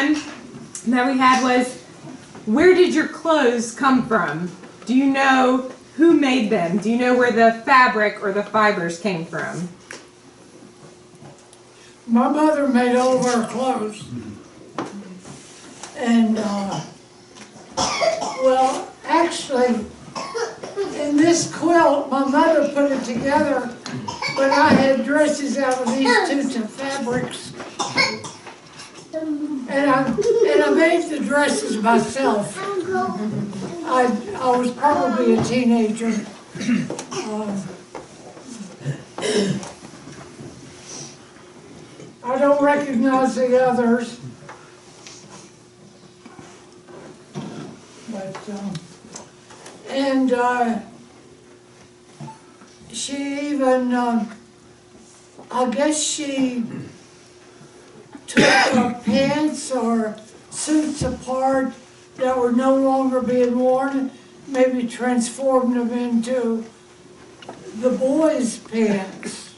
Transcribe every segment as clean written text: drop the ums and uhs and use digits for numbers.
one that we had was, where did your clothes come from? Do you know who made them? Do you know where the fabric or the fibers came from? My mother made all of our clothes. And, well, actually, in this quilt, my mother put it together, but I had dresses out of these two fabrics. And I made the dresses myself. I was probably a teenager. I don't recognize the others. But, she even, I guess she took pants or suits apart that were no longer being worn, maybe transformed them into the boys' pants.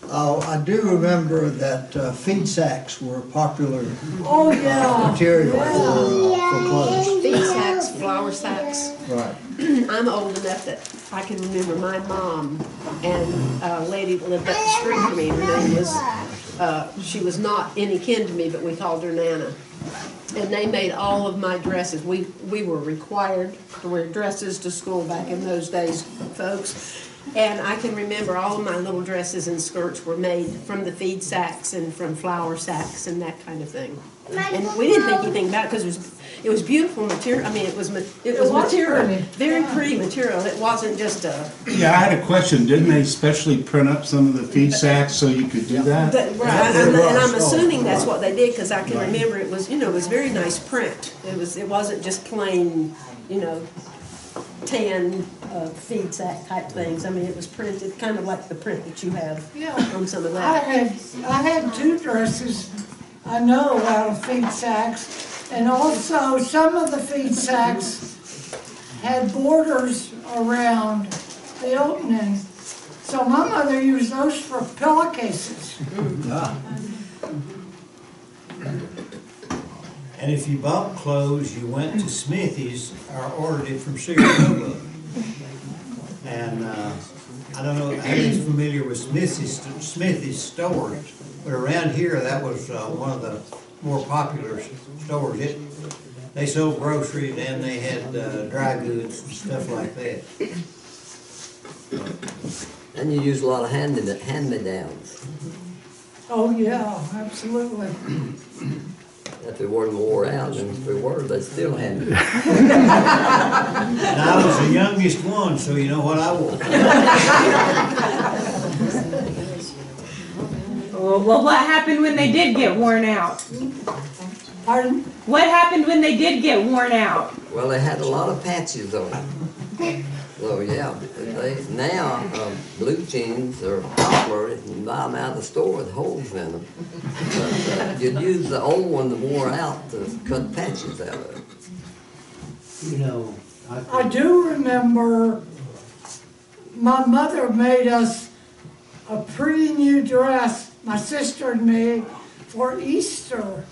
Oh, I do remember that feed sacks were popular Oh, yeah. material for clothes. Feed sacks, flour sacks. Right. I'm old enough that I can remember my mom and a lady that lived up the street from me. Her name was, she was not any kin to me, but we called her Nana. And they made all of my dresses. We were required to wear dresses to school back in those days, folks. And I can remember all of my little dresses and skirts were made from the feed sacks and from flour sacks and that kind of thing. And we didn't think anything about it because it was beautiful material. I mean, it was material, very pretty material. It wasn't just a... Yeah, I had a question. Didn't they specially print up some of the feed sacks so you could do that? Right, and I'm assuming that's what they did because I can remember it was, it was very nice print. It wasn't just plain, tan feed sack type things. I mean, it was printed kind of like the print that you have on some of that. I had two dresses, I know, out of feed sacks, and also some of the feed sacks had borders around the opening. So my mother used those for pillowcases. And if you bought clothes, you went to Smithy's or ordered it from Saratoga. And I don't know if anyone's familiar with Smithy's stores, but around here that was one of the more popular stores. They sold groceries and they had dry goods and stuff like that. And you use a lot of hand-me-downs. Oh yeah, absolutely. If they weren't wore out, and if they were, they still hand me. And I was the youngest one, so you know what I wore. Well, what happened when they did get worn out? Pardon? What happened when they did get worn out? Well, they had a lot of patches on them. So yeah, now blue jeans are popular. You can buy them out of the store with holes in them. But you'd use the old one that wore out to cut patches out of it. I do remember my mother made us a pretty new dress, my sister and me, for Easter.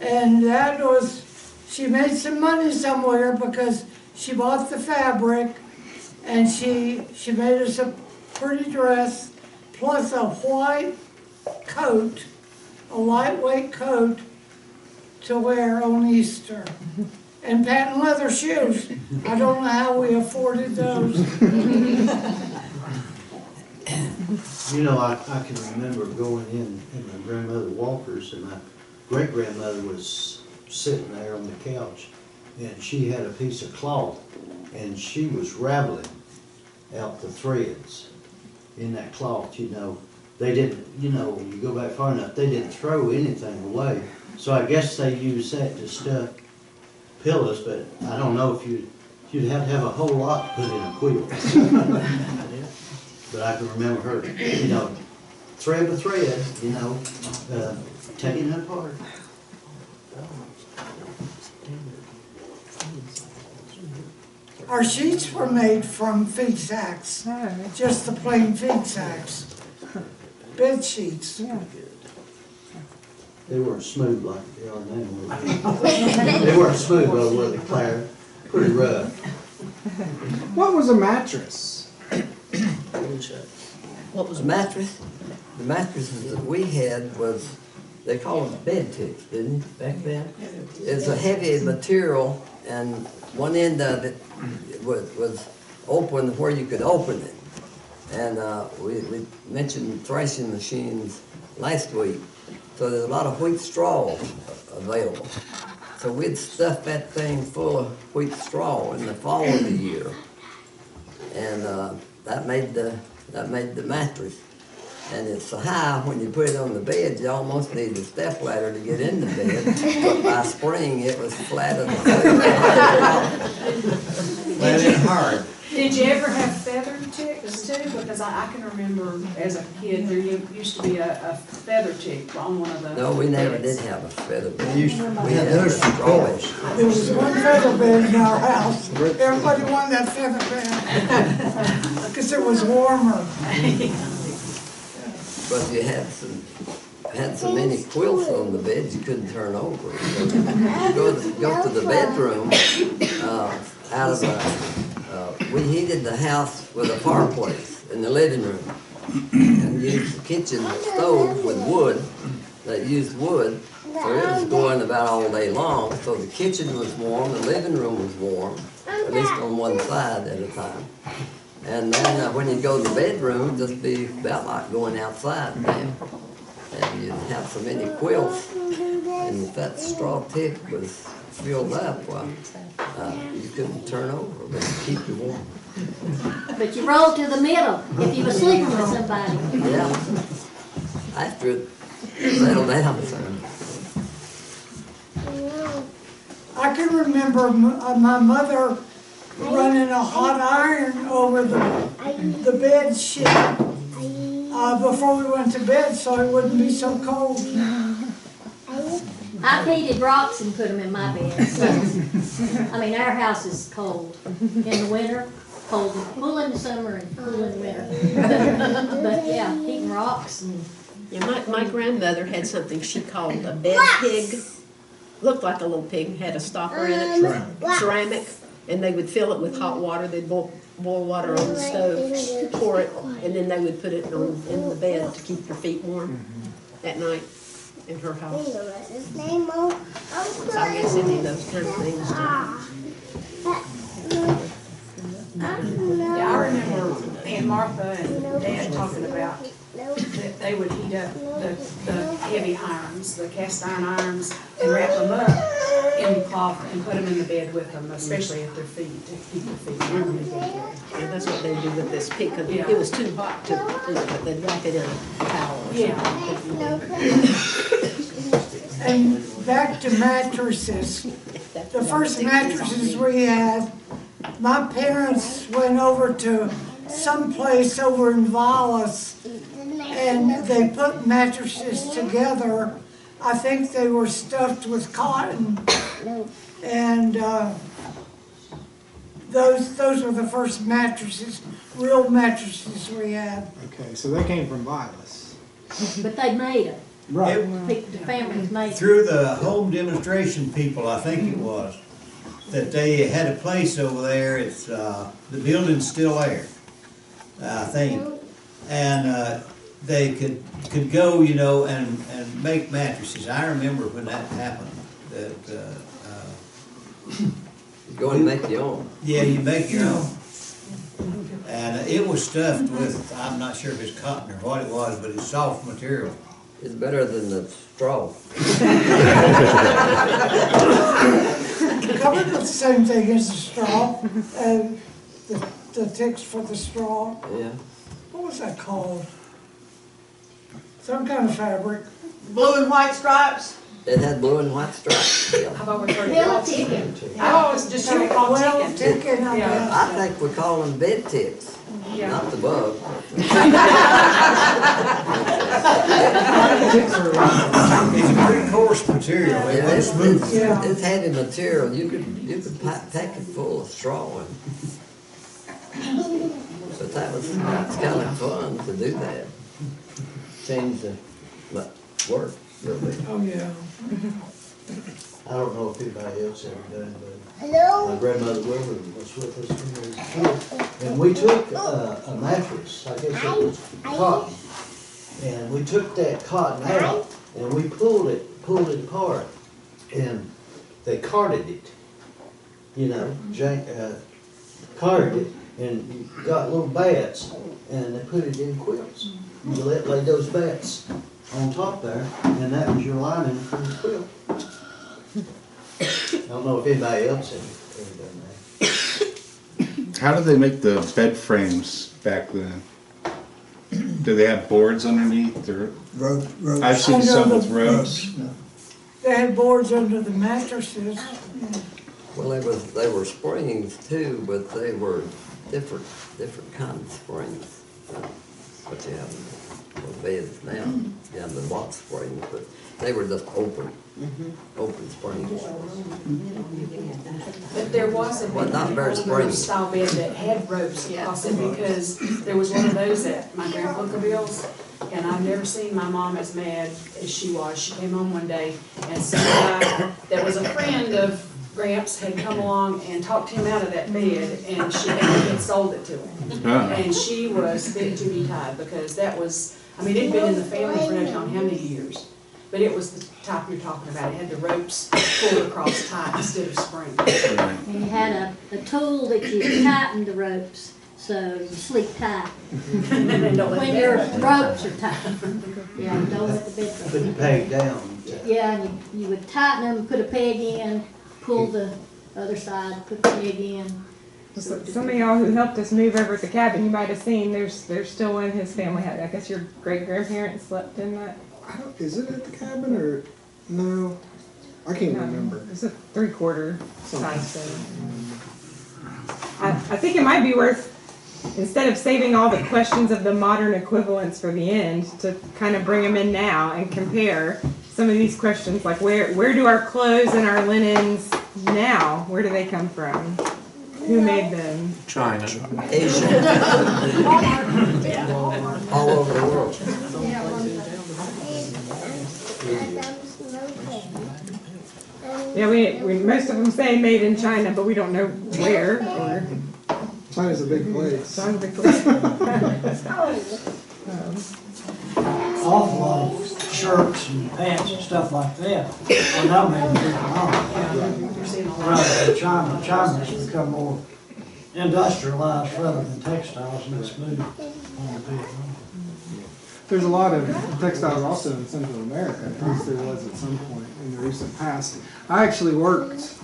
And that was, she made some money somewhere because she bought the fabric and she made us a pretty dress plus a white coat, a lightweight coat to wear on Easter. And patent leather shoes. I don't know how we afforded those. I can remember going in my grandmother Walker's, and my great-grandmother was sitting there on the couch, and she had a piece of cloth, and she was raveling out the threads in that cloth. They didn't, you go back far enough, they didn't throw anything away. So I guess they used that to stuff pillows, but I don't know if you'd have to have a whole lot to put in a quilt. But I can remember her, thread by thread, taking it apart. Our sheets were made from feed sacks, just the plain feed sacks. bed sheets. They weren't smooth like they are now. They weren't smooth, though, were they, Claire? Pretty rough. What was a mattress? What was the mattress? The mattresses that we had was, they called them bed ticks, didn't they, back then? It's a heavy material, and one end of it was open where you could open it. And we mentioned threshing machines last week, so there's a lot of wheat straw available. So we'd stuff that thing full of wheat straw in the fall of the year, and that made the mattress. And it's so high, when you put it on the bed, you almost need a step ladder to get in the bed. But by spring, it was flat as a Flat and hard. Did you ever have feather ticks too? Because I can remember as a kid, there used to be a feather tick on one of the. No, we never did have a feather bed. They used to- We had a straw bed. There was one feather bed in our house. Everybody wanted that feather bed. Because it was warmer. But you had so many quilts on the bed, you couldn't turn over. So you go to the bedroom, we heated the house with a fireplace in the living room. And used the kitchen stove with wood, that used wood, so it was going about all day long. So the kitchen was warm, the living room was warm, at least on one side at a time. And then when you go to the bedroom, it'd just be about like going outside now. And you'd have so many quilts, and if that straw tick was filled up, well, you couldn't turn over, but it'd keep you warm. But you roll to the middle if you were sleeping with somebody. Yeah. After it settled down some. I can remember my mother running a hot iron over the bed sheet before we went to bed so it wouldn't be so cold. I've heated rocks and put them in my bed. So, I mean, our house is cold in the winter, cold, cool in the summer and cool in the winter. But yeah, heating rocks and. Yeah, my grandmother had something she called a bed pig. Looked like a little pig, had a stopper in it, ceramic, and they would fill it with hot water. They'd boil water on the stove, pour it, and then they would put it in the bed to keep your feet warm at night in her house. So I guess any of those kind of things. Yeah, I remember Aunt Martha and Dad talking about that they would heat up the heavy irons, the cast iron irons, and wrap them up in cloth and put them in the bed with them, especially at their feet, to keep their feet warm. And that's what they do with this pig, 'cause it was too hot to do it, but they'd wrap it in a towel or something. And back to mattresses. The first mattresses we had, my parents went over to some place over in Vallis, and they put mattresses together. I think they were stuffed with cotton, and those were the first mattresses, real mattresses we had. Okay, so they came from Vilas. But they made them. Right. The families made them. Through the home demonstration people, I think it was, that they had a place over there, it's, the building's still there, I think. And they could go, you know, and make mattresses. I remember when that happened, that, You go and make your own. yeah, you make your own. And it was stuffed with, I'm not sure if it's cotton or what it was, but it's soft material. It's better than the straw. Covered with the same thing as the straw, and the ticks for the straw. Yeah. What was that called? Some kind of fabric. Blue and white stripes? It had blue and white stripes. Yeah. I've always heard it Hill called ticking. I've always just heard it called Well, ticking. ticking, I Yeah. guess. I think we call them bed ticks, Yeah. not the bug. It's a pretty coarse material, it Yeah, was smooth. it's heavy material. You could pack it full of straw. But that's kind of fun to do that. changed the work, really. Oh, yeah. I don't know if anybody else ever done, but my grandmother Wilbur was with us when we was a kid. And we took a mattress, I guess it was cotton. And we took that cotton out and we pulled it apart. And they carded it, you know, carded it. And you got little bats and they put it in quilts. You lay those bats on top there and that was your lining for the quilt. I don't know if anybody else ever done that. How did they make the bed frames back then? Do they have boards underneath or? Ropes. I've seen some with ropes. They had boards under the mattresses. Well, they were springs too, but they were different kind of springs. What you have in beds now, you have the box springs, but they were just open springs. But there was a Well, not very older springy. style bed that had ropes across it because there was one of those at my grandpa Bill's. And I've never seen my mom as mad as she was. She came home one day and some guy that was a friend of Gramps had come along and talked him out of that bed and she had sold it to him. And she was bit to be tied because that was, I mean, it'd been in the family for no telling how many years. But it was the type you're talking about. It had the ropes pulled across tight instead of springs. And you had a tool that you tightened the ropes, so you sleep tight. And don't let When the your bed- ropes are tight. Yeah, don't let the bed Put the go. peg down. Yeah, and you would tighten them, put a peg in, pull the other side, put the peg in. Some of y'all who helped us move over at the cabin, you might have seen, there's still one his family had. I guess your great-grandparents slept in that. Is it at the cabin or no? I can't remember. It's a 3/4 size thing. I think it might be worth, instead of saving all the questions of the modern equivalents for the end, to kind of bring them in now and compare some of these questions, like where do our clothes and our linens now, where do they come from? Who made them? China. Asia. All over the world. Yeah, we most of them say made in China, but we don't know where or. China's a big place. China's a big place. Awful lot of shirts and pants and stuff like that are now made in Vietnam. You're seeing a lot. Rather than China. China's become more industrialized rather than textiles, and it's moved on to Vietnam. There's a lot of textiles also in Central America, at least there was at some point in the recent past. I actually worked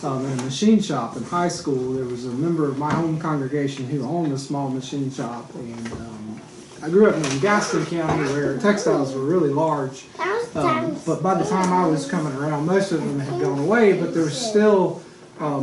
in a machine shop in high school. There was a member of my home congregation who owned a small machine shop, and I grew up in Gaston County where textiles were really large. But by the time I was coming around, most of them had gone away, but there were still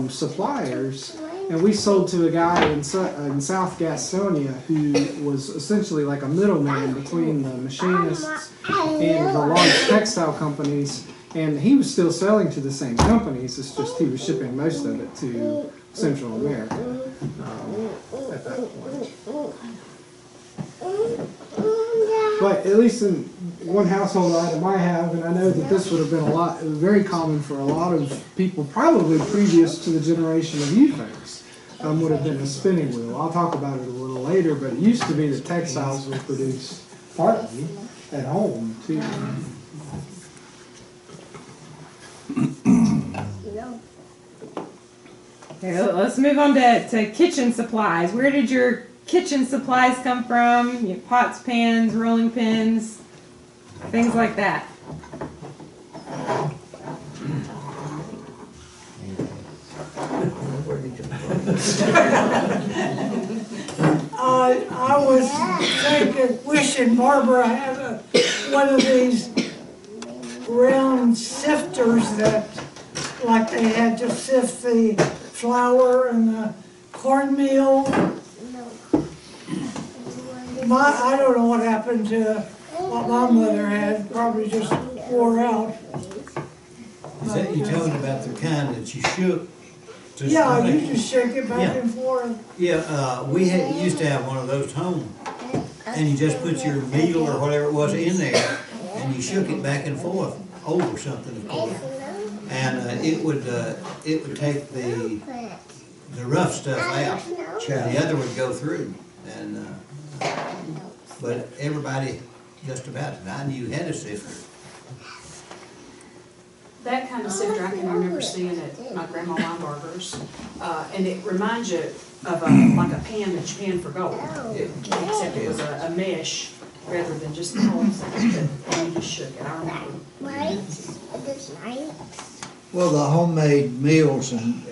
suppliers. And we sold to a guy in South Gastonia who was essentially like a middleman between the machinists and the large textile companies. And he was still selling to the same companies, it's just he was shipping most of it to Central America at that point. But at least in one household item I have, and I know that this would have been very common for a lot of people, probably previous to the generation of you folks, would have been a spinning wheel. I'll talk about it a little later, but it used to be that textiles were produced partly at home too. Okay, let's move on to kitchen supplies. Where did your kitchen supplies come from? You know, pots, pans, rolling pins, things like that. I was thinking, wishing Barbara had one of these round sifters that, like they had to sift the flour and the cornmeal. I don't know what happened to what my mother had, probably just wore out. Is that you talking about the kind that you shook? Yeah, you just shake it back and forth. Yeah, we used to have one of those home. and you just put your needle or whatever it was in there, and you shook it back and forth over something, of course. And it would take the rough stuff out, and the other would go through. And but everybody just about that I knew had a sifter. That kind of sifter I can remember seeing at my grandma Weinberger's, and it reminds you of like a pan that you pan for gold. Except it was a mesh rather than just the holes, and you just shook it, I remember. Well, the homemade meals and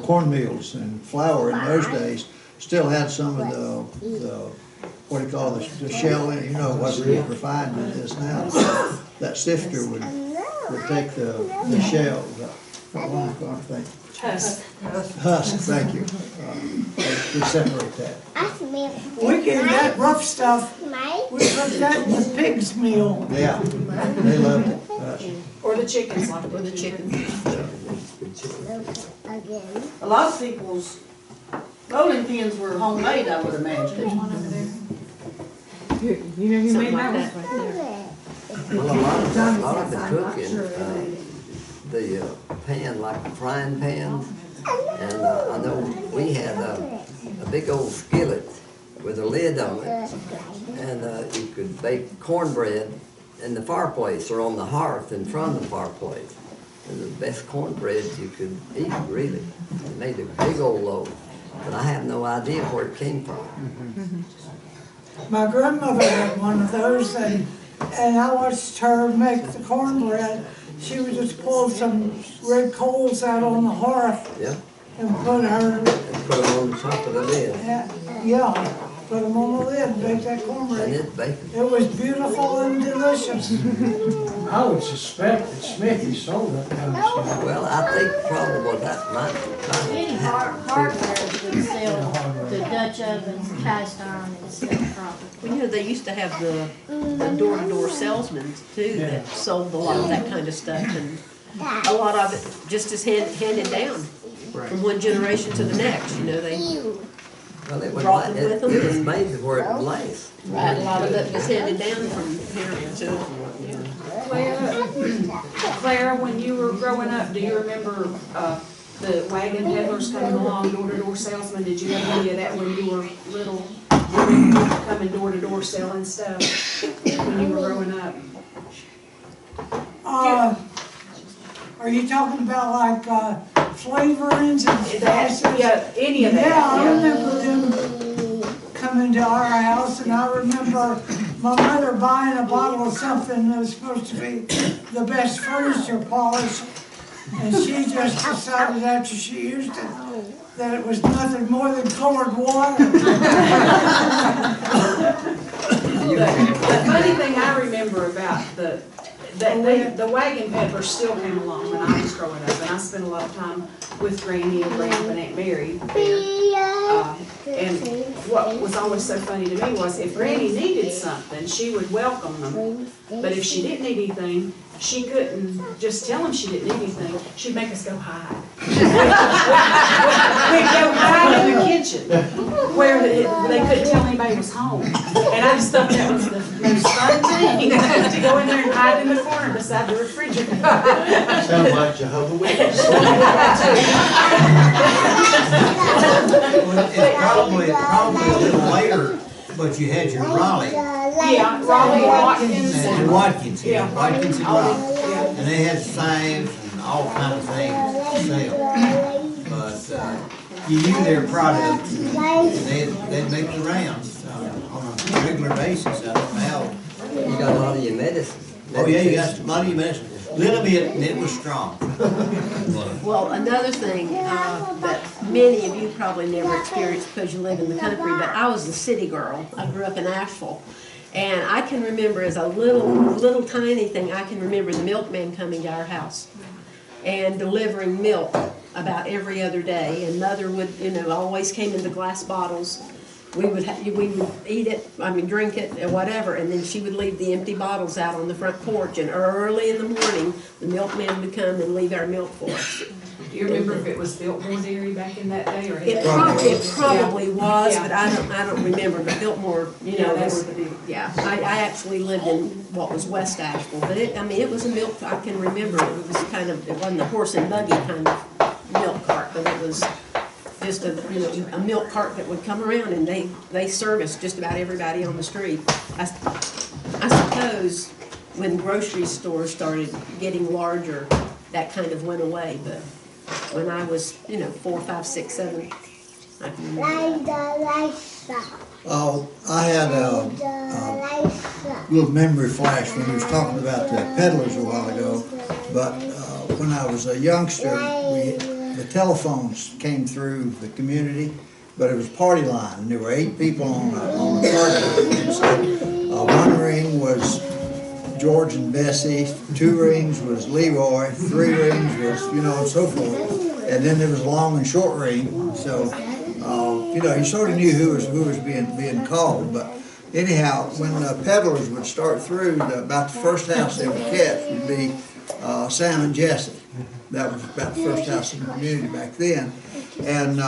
cornmeals and flour in those days still had some of the what do you call it, the shell in it. You know, it wasn't as refined as it is now. That sifter would take the shell, what am I going to think? Husk, thank you. We separate that. We get that rough stuff, we put that in the pig's meal. Yeah, they loved it. Or the chickens, like Or the chicken. A lot of people's rolling pins were homemade, I would imagine. There's one over there. You know who Something made like that that one? right there. Well, a lot of the cooking, the pan, like the frying pans, and I know we had a big old skillet with a lid on it, and you could bake cornbread in the fireplace or on the hearth in front of the fireplace. And the best cornbread you could eat, really. It made a big old loaf, but I have no idea where it came from. My grandmother had one of those, and I watched her make the cornbread. She would just pull some red coals out on the hearth Yeah, and put her, and put them on the top of the lid, yeah, put them on the lid and bake that and cornbread. it's bacon. It was beautiful and delicious. I would suspect that Smithy sold that kind of stuff. Well, I think probably that might Any hardware would sell the Dutch ovens, cast iron and stuff probably. Well, you know, they used to have the door-to-door salesmen too that sold a lot of that kind of stuff, and a lot of it just is handed down from one generation to the next. You know, they Well, it was, brought them with them. it was made to where it would last. Right, a lot of it was handed down from parent to. Claire, when you were growing up, do you remember the wagon peddlers coming along, door-to-door salesmen? Did you have any of that when you were little? Coming door-to-door selling stuff when you were growing up? Are you talking about like flavorings and spices? Yeah, any of that. Yeah, I remember them coming to our house, and I remember my mother buying a bottle of something that was supposed to be the best furniture polish, and she just decided after she used it that it was nothing more than colored water. The funny thing I remember about the wagon peddlers still came along when I was growing up, and I spent a lot of time with Granny and Grandpa and Aunt Mary there. And what was always so funny to me was if Granny needed something, she would welcome them. But if she didn't need anything, she couldn't just tell them she didn't need anything. She'd make us go hide. We'd go hide in the kitchen where they couldn't tell anybody was home. And I just thought that was the most fun thing, to go in there and hide in the corner beside the refrigerator. Sounds like Jehovah's Witness. Well, it's probably a little later, but you had your Raleigh. Yeah, Raleigh, Watkins. And your Watkins, Yeah. Watkins and Raleigh. Yeah. And they had signs and all kind of things to sell. But you knew their products, and they'd make the rounds on a regular basis. I don't know how. You got a lot of your medicine. Oh, yeah, you got plenty of medicine. Little bit, and it was strong. Well, another thing that many of you probably never experienced because you live in the country, but I was a city girl. I grew up in Asheville. And I can remember as a little tiny thing, I can remember the milkman coming to our house and delivering milk about every other day. And Mother would, always came in the glass bottles. We would eat it, drink it, or whatever, and then she would leave the empty bottles out on the front porch. And early in the morning, the milkman would come and leave our milk for us. Do you remember if it was Biltmore Dairy back in that day, or? It probably was, but I don't remember, but Biltmore, you know, they were, yeah. I actually lived in what was West Asheville, but it was a milk, I can remember, it was kind of, it wasn't a horse and buggy kind of milk cart, but it was just a milk cart that would come around, and they serviced just about everybody on the street. I suppose when grocery stores started getting larger, that kind of went away, but when I was, 4, 5, 6, 7, I can remember that. I had a little memory flash when he was talking about the peddlers a while ago, but when I was a youngster, the telephones came through the community, but it was party line, and there were 8 people on the party line. So, one ring was George and Bessie, 2 rings was Leroy, 3 rings was, and so forth. And then there was a long and short ring, so, you sort of knew who was being called. But anyhow, when the peddlers would start through, about the first house they would catch would be Sam and Jesse. That was about the first house in the community back then. And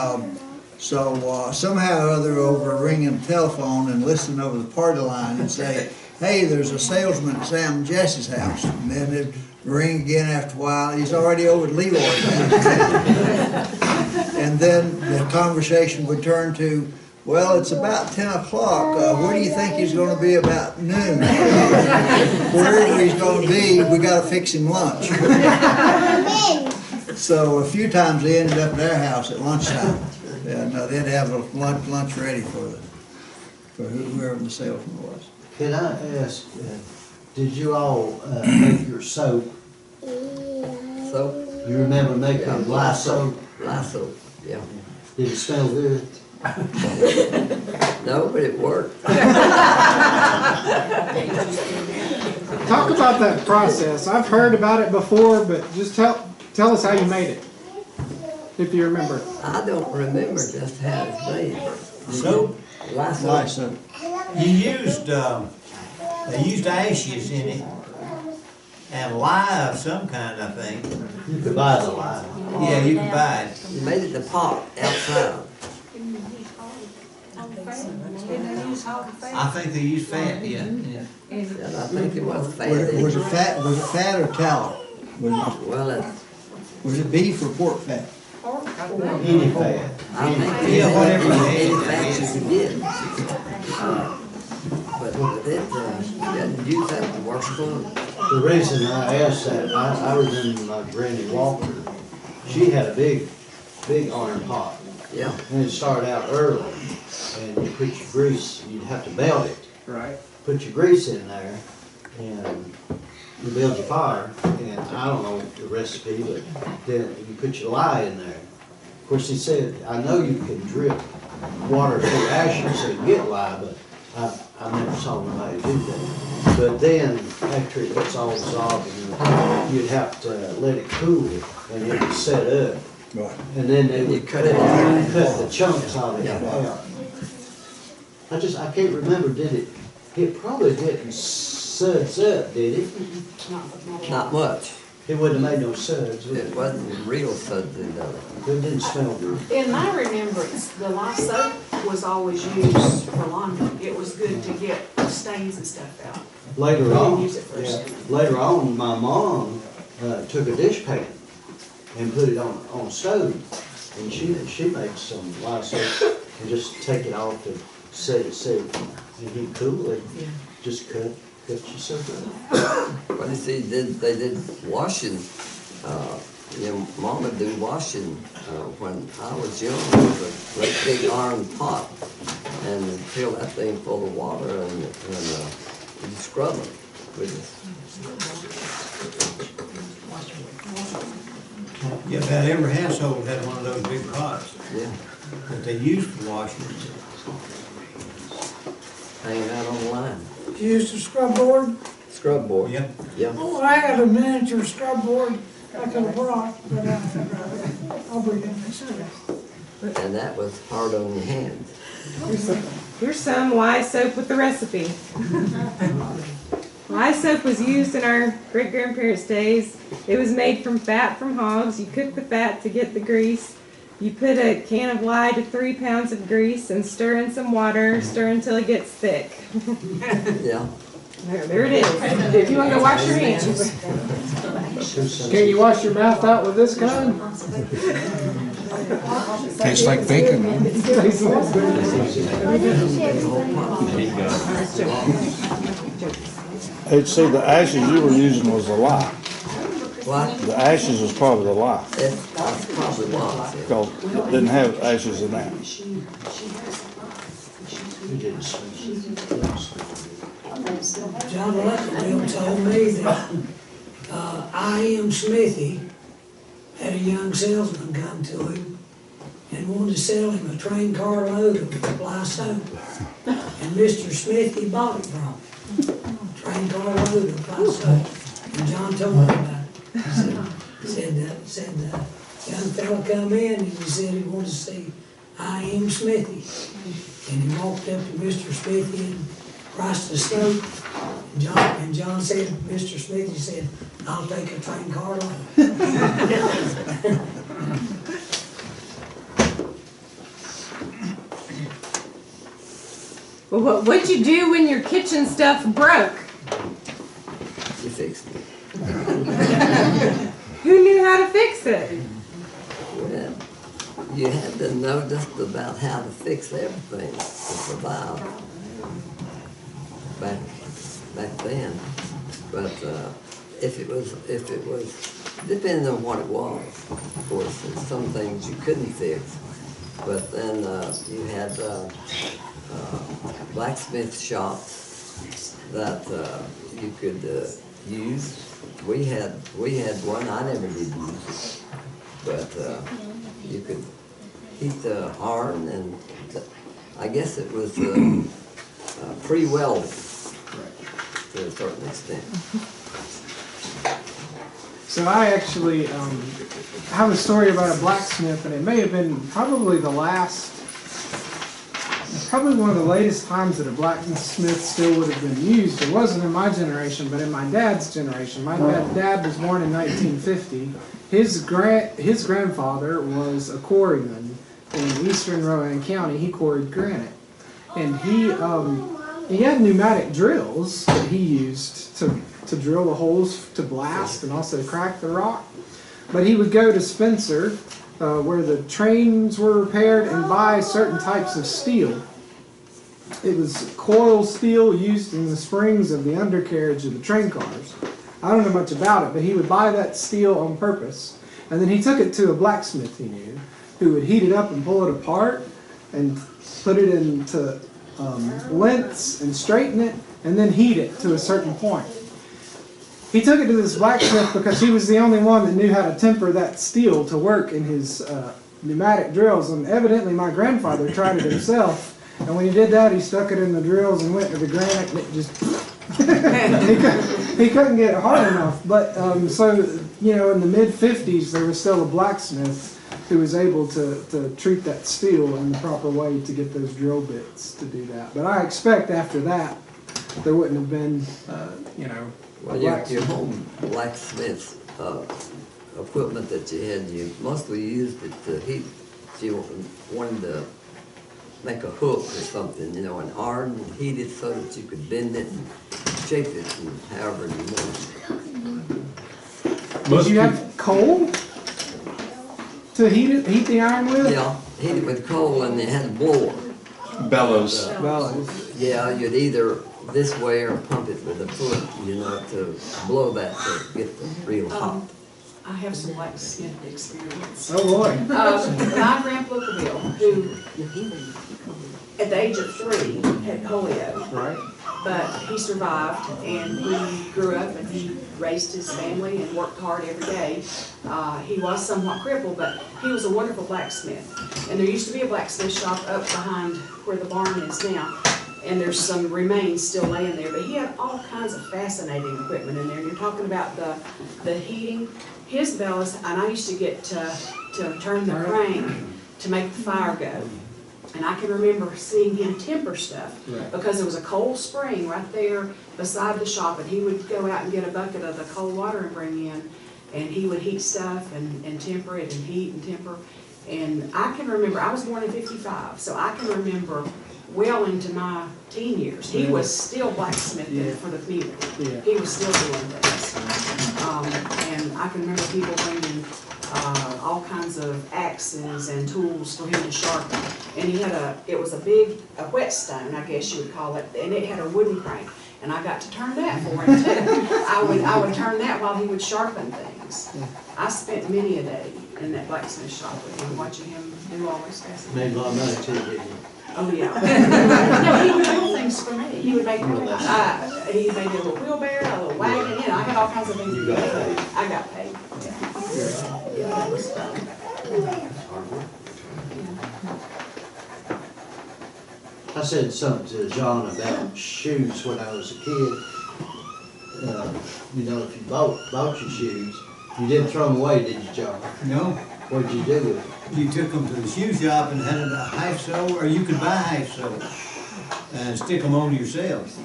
so somehow or other, over a ringing telephone and listening over the party line and say, hey, there's a salesman at Sam and Jesse's house. And then it'd ring again after a while. He's already over at Leroy's house. And then the conversation would turn to, well, it's about 10 o'clock. Where do you think he's going to be about noon? Wherever he's going to be, we got to fix him lunch. So a few times they ended up at their house at lunchtime. And they'd have a lunch ready for whoever the salesman was. Can I ask, did you all make your soap? Soap? You remember making lye soap? Lye soap, yeah. Did it smell good? No, but it worked. Talk about that process. I've heard about it before, but just tell us how you made it, if you remember. I don't remember just how it's made. Soap? Lye soap. Lye soap. You used, they used ashes in it, and lye of some kind, I think. You could buy the lye. Yeah, you could buy it. You made it in a pot outside. I think they used fat, yeah. And I think it was fat. Was it fat or tallow? Was it beef or pork fat? Any fat. I think Yeah, whatever any you fat had. you could get. But with it, you had to use that to wash clothes. The reason I asked that, I remember my Granny Walker. She had a big iron pot. Yeah. And it started out early. And you put your grease, you'd have to belt it. Right. Put your grease in there and you build your fire. And I don't know the recipe, but then you put your lye in there. Of course, he said, I know you can drip water through ashes so you get lye, but I never saw nobody do that. But then, after it gets all dissolved, you'd have to let it cool and it would set up. Right. And then they would cut the chunks of it out. I can't remember, it probably didn't suds up, did it? Not much. It wouldn't have made no suds, would It it? wasn't real sudsy though. It didn't smell good. In my remembrance, the lye soap was always used for laundry. It was good to get stains and stuff out. Later didn't on, use it first. later on, my mom took a dish pan and put it on a stove. And she made some lye soap and just take it off and set it, and he'd cool it. Just cut your soap up. But you see, they did washing, Mom would do washing when I was young. It was a great big iron pot, and fill that thing full of water and you scrub it with Yeah, about every household had one of those big pots Yeah, that they used for washing. hanging out on the line. You used a scrub board? Scrub board. Yeah. Yeah. Oh, I had a miniature scrub board I could have brought, but I'll bring it next time. And that was hard on your hands. Here's some lye soap with the recipe. Lye soap was used in our great-grandparents' days. It was made from fat from hogs. You cook the fat to get the grease. You put a can of lye to 3 pounds of grease and stir in some water. Stir until it gets thick. Yeah. There it is. If you want to go wash your hands. Can you wash your mouth out with this kind? Tastes like bacon, man. Tastes like bacon. Hey, see, the ashes you were using was a lie. What? The ashes was probably the lie. That's probably was. Because it didn't have ashes in that. John Lutterville told me that I.M. Smithy had a young salesman come to him and wanted to sell him a train car load of lye soap. And Mr. Smithy bought it from him. Train car load of lye soap. And John told me about it. He said young fella come in and he said he wanted to see I.M. Smithy. And he walked up to Mr. Smithy and priced the soap. And John said, Mr. Smithy said, I'll take a train car load. Well, what'd you do when your kitchen stuff broke? You fixed it. Who knew how to fix it? Well, you had to know just about how to fix everything to survive back then. But if it was, depending on what it was, of course, there's some things you couldn't fix. But then you had blacksmith shops that you could use. We had one. I never did use it, but you could heat the iron, and I guess it was pre-welded to a certain extent. So I actually have a story about a blacksmith, and it may have been probably probably one of the latest times that a blacksmith still would have been used. It wasn't in my generation, but in my dad's generation. My dad was born in 1950. His grandfather was a quarryman in eastern Rowan County. He quarried granite, and he had pneumatic drills that he used to drill the holes to blast and also crack the rock. But he would go to Spencer, where the trains were repaired, and buy certain types of steel. It was coil steel used in the springs of the undercarriage of the train cars. I don't know much about it, but he would buy that steel on purpose. And then he took it to a blacksmith he knew, who would heat it up and pull it apart and put it into lengths and straighten it, and then heat it to a certain point. He took it to this blacksmith because he was the only one that knew how to temper that steel to work in his pneumatic drills. And evidently my grandfather tried it himself. And when he did that, he stuck it in the drills and went to the granite, and it just he couldn't get it hard enough. But so, you know, in the mid-50s, there was still a blacksmith who was able to treat that steel in the proper way to get those drill bits to do that. But I expect after that, there wouldn't have been, you know, well, your home blacksmith equipment that you had, you mostly used it to heat. You wanted to make a hook or something, you know, an iron, and heat it so that you could bend it and shape it and however you wanted. Did you have coal to heat the iron with? Yeah, heat it with coal, and you had a blower. Bellows. Bellows. Yeah, you'd either this way or pump it with a foot, you know, to blow that to get the real hot. I have some blacksmith experience. Oh boy. My grandpa Bill, who at the age of 3 had polio, Right. but he survived, and he grew up and he raised his family and worked hard every day. He was somewhat crippled, but he was a wonderful blacksmith. And there used to be a blacksmith shop up behind where the barn is now, and there's some remains still laying there. But he had all kinds of fascinating equipment in there. And you're talking about the heating. His bellows, and I used to get to turn the crank to make the fire go. And I can remember seeing him temper stuff, Right. because there was a cold spring right there beside the shop, and he would go out and get a bucket of the cold water and bring in, and he would heat stuff and temper it and heat and temper. And I can remember, I was born in *55, so I can remember well into my teen years, he was still blacksmithing for the community. Yeah. He was still doing things. And I can remember people bringing all kinds of axes and tools for him to sharpen. And he had it was a whetstone, I guess you would call it, and it had a wooden crank. And I got to turn that for him too. I would turn that while he would sharpen things. I spent many a day in that blacksmith shop with him, watching him do all this stuff. Made a lot of money too, didn't you? Oh, yeah. No, he would build things for me. He would make, he made me a little wheelbarrow, a little wagon, I had all kinds of things. You got paid. I got paid, yeah, that was fun. I said something to John about shoes when I was a kid. You know, if you bought your shoes, you didn't throw them away, did you, John? No, What'd you do with them? you took them to the shoe shop and had a half sole, or you could buy half sole and stick them on yourself.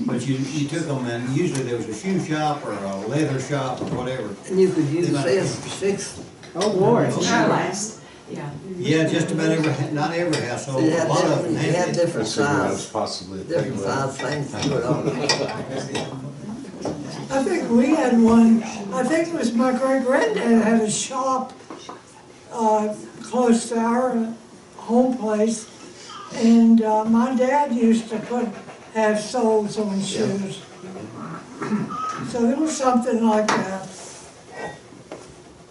But you took them, and usually there was a shoe shop or a leather shop or whatever. And you could use this for 6. Oh, Lord. Last, yeah. Yeah, just about not every household, You a had lot of them different, you had had it. different That's size, possibly a different thing. size things to put on. I think we had one, I think it was my great-granddad had a shop close to our home place, and my dad used to put half soles on shoes. So it was something like that.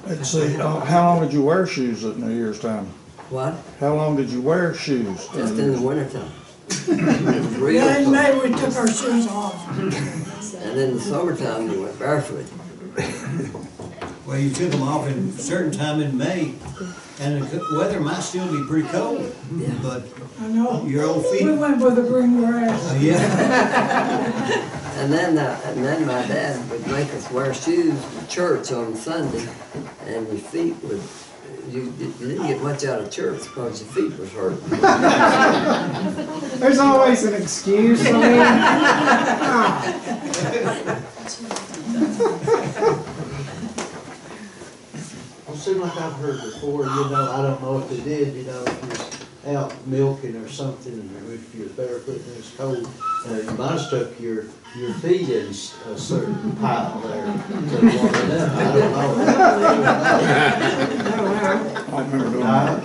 Let's see, how long did you wear shoes at New Year's time? What? How long did you wear shoes? Just in the wintertime. It was real Yeah, in cold. May we took our shoes off. And in the summertime, you went barefoot. Well, you took them off in a certain time in May, and the weather might still be pretty cold, but I know. your old feet. We went with the green grass. Yeah. And then my dad would make us wear shoes to church on Sunday, and your feet would, you didn't get much out of church because your feet was hurt. There's always an excuse. I mean, Well, it seemed like I've heard before, you know, I don't know if they did, you know, if you're out milking or something, or if you're barefoot and it's cold, you might have stuck your feet in a certain pile there. To warm it up. I don't know. I remember doing that.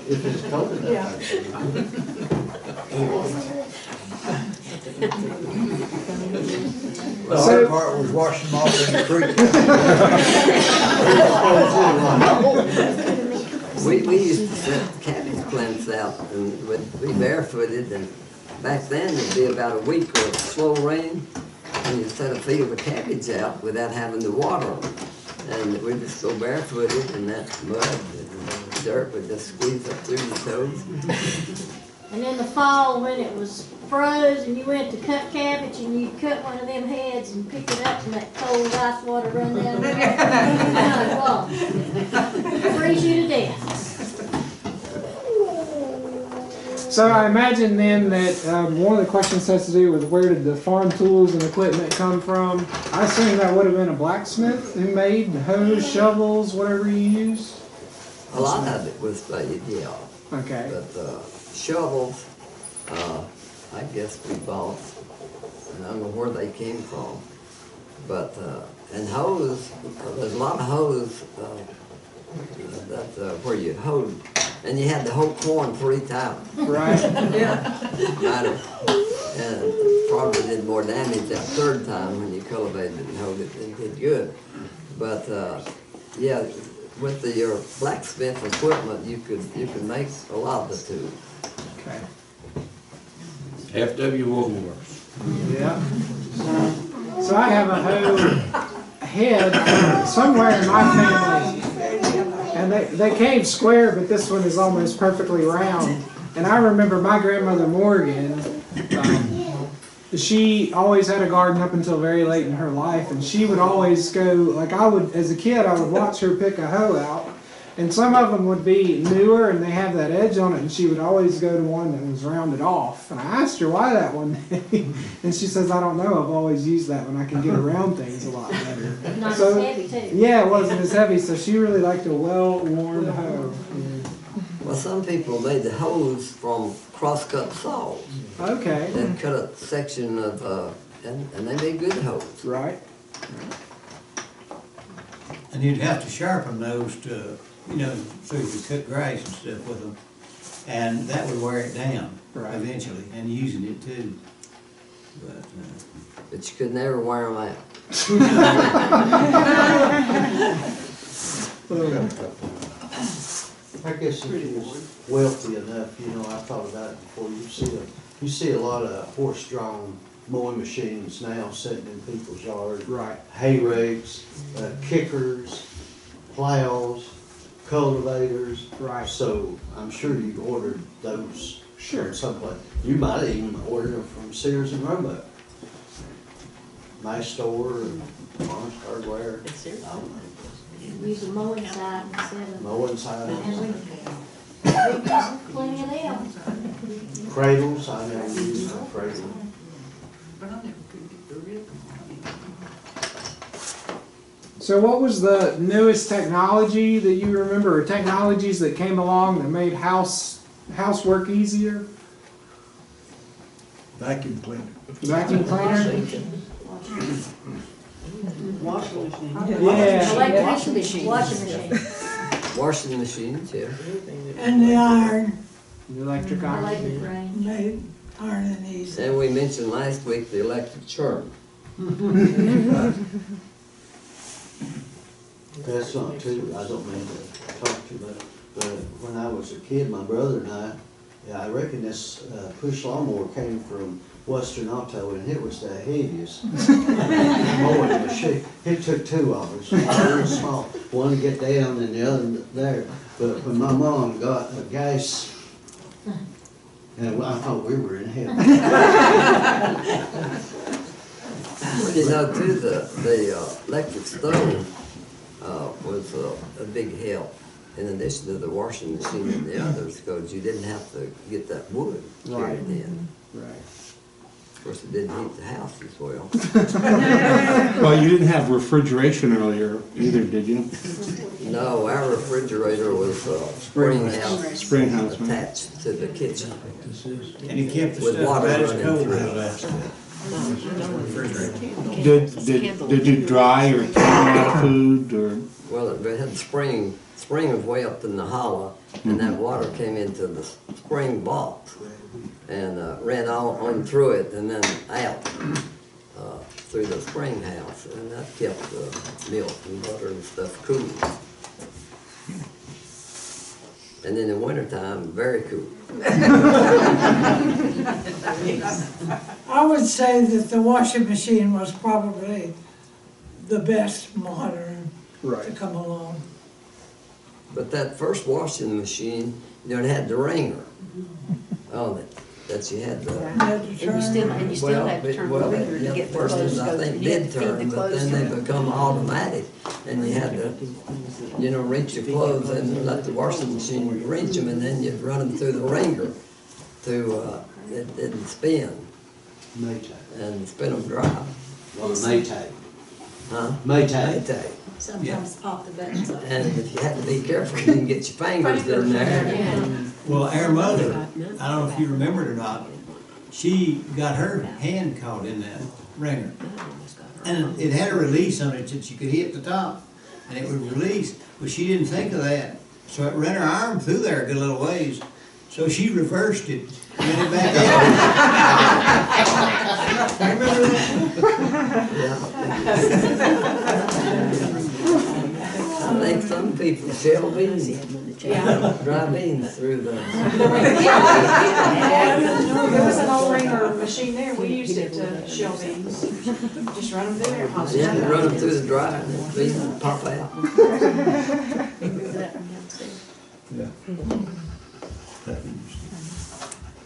If it's cold enough. The hard part was washing them off in the creek. We used to set cabbage plants out, and we'd be barefooted, and back then it'd be about a week of slow rain, and you'd set a field of cabbage out without having to water them. And we'd just go barefooted, and that mud and dirt would just squeeze up through your toes. And in the fall, when it was froze and you went to cut cabbage and you cut one of them heads and pick it up and that cold ice water run down the wall. Freeze you to death. so I imagine then that one of the questions has to do with where did the farm tools and equipment come from. I assume that would have been a blacksmith who made the hoes, shovels, whatever you used. A lot of it was made, yeah. Okay. But shovels, I guess we bought. And I don't know where they came from. But, and hoes, there's a lot of hoes where you hoed. And you had to hoe corn 3 times. Right. And probably did more damage that 3rd time when you cultivated and hoed it. It did good. But, yeah, with your blacksmith equipment, you could make a lot of the tools. Okay. F.W. Woolworth. Yeah. So I have a hoe head somewhere in my family, and they came square, but this one is almost perfectly round. And I remember my grandmother Morgan, she always had a garden up until very late in her life, and she would always go, like I would, as a kid, I would watch her pick a hoe out, And some of them would be newer and they have that edge on it, and she would always go to one that was rounded off. And I asked her why that one day, and she says, I don't know, I've always used that when I can get around things a lot better. Not So, as heavy too. yeah, it wasn't as heavy, so she really liked a well-worn hoe. Yeah. Well, some people made the hose from cross-cut saws. Okay. They cut a section of, and they made good hose. Right. And you'd have to sharpen those to, so you could cut grass and stuff with them. And that would wear it down Right. eventually, and using it too. But, But you could never wear them out. I guess if you was wealthy enough, I thought about it before, you see a lot of horse-drawn mowing machines now sitting in people's yards. Right. Hay rakes, kickers, plows, cultivators. Right. So I'm sure you ordered those Sure. from someplace. You might have even ordered them from Sears and Roebuck. My store, and Barnes Hardware. I don't know. Use a mowing side instead of. Mowing signs, And we use plenty of them. cradles, I never used a cradle. So what was the newest technology that you remember, or technologies that came along that made housework easier? Vacuum cleaner. Vacuum cleaner? Washing machine. Yeah. Electrician machine. Washing machine. Washing machines, yeah. And the iron, The electric iron. Electric range. made ironing easy. And we mentioned last week the electric churn. That's not too, I don't mean to talk too much, but when I was a kid, my brother and I reckon this push lawnmower came from Western Auto, and it was the heaviest mowing machine. It took two of us, real small, one to get down and the other there. But when my mom got a gas, and I thought we were in heaven. Well, too, the electric stove was a big help, in addition to the washing machine and the others, because you didn't have to get that wood Right. carried in. Right. Of course, it didn't heat the house as well. Well, you didn't have refrigeration earlier either, did you? No, our refrigerator was spring house Spring house, right. attached to the kitchen. and it kept the With stuff water about as running cold through as it. that. Did you dry or can out food or? Well, it had spring was way up in the hollow, and that water came into the spring box and ran on through it and then out through the spring house, and that kept the milk and butter and stuff cool. And then in wintertime, very cool. I would say that the washing machine was probably the best modern to Right. come along. But that first washing machine, it had the wringer on it, that you had the. And you still have to turn the wringer to get the First clothes. ones, I think, did turn, but then they become automatic, and you had to, rinse your clothes and let the washing machine rinse them, and then you'd run them through the wringer to, it didn't spin, Maytag. and spin them dry. Well, Maytag. Huh? Maytag. Maytag. Sometimes pop the buttons off. And if you had to be careful, you didn't get your fingers in there. Well, our mother, I don't know if you remember it or not, she got her hand caught in that wringer. And it had a release on it that you could hit the top, and it would release, but she didn't think of that. So it ran her arm through there a good little ways, so she reversed it, ran it back out. Remember that? I think some people shell beans, dry beans through the. There was an old wringer machine there, we used it to shell beans, just run them through there. Yeah, run them through the dryer and the beans would pop out. Yeah.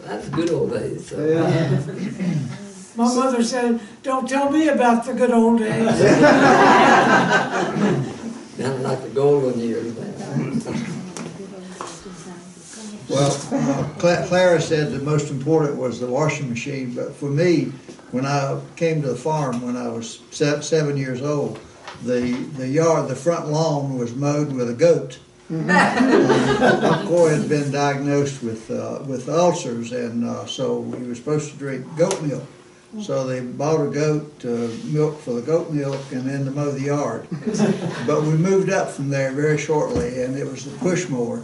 That's good old days. So. Yeah. My mother said, don't tell me about the good old days. Kind of like the golden years. Well, Clara said the most important was the washing machine, but for me, when I came to the farm when I was 7 years old, the front lawn was mowed with a goat. My boy had been diagnosed with ulcers, and so he was supposed to drink goat milk. So they bought a goat, milk for the goat milk, and then to mow the yard. But we moved up from there very shortly, and it was the push mower,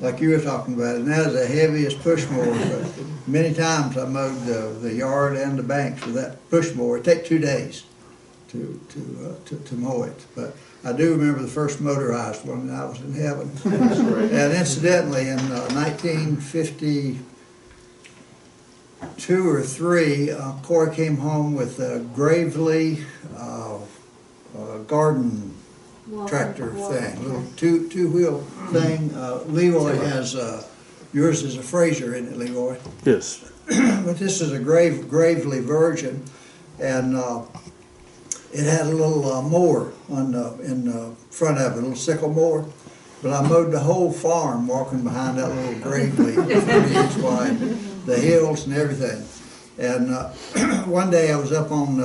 like you were talking about. And that is the heaviest push mower. But many times I mowed the yard and the banks with that push mower. It took 2 days to mow it. But I do remember the first motorized one, and I was in heaven. And incidentally, in 1952 or 3, Corey came home with a Gravely garden tractor thing, little two-wheel thing. Leroy has, yours is a Fraser, isn't it, Leroy? Yes. But this is a Gravely version, and it had a little mower in the front of it, a little sickle mower. But I mowed the whole farm walking behind that little Gravely, 30 inch wide, the hills and everything. And one day I was up on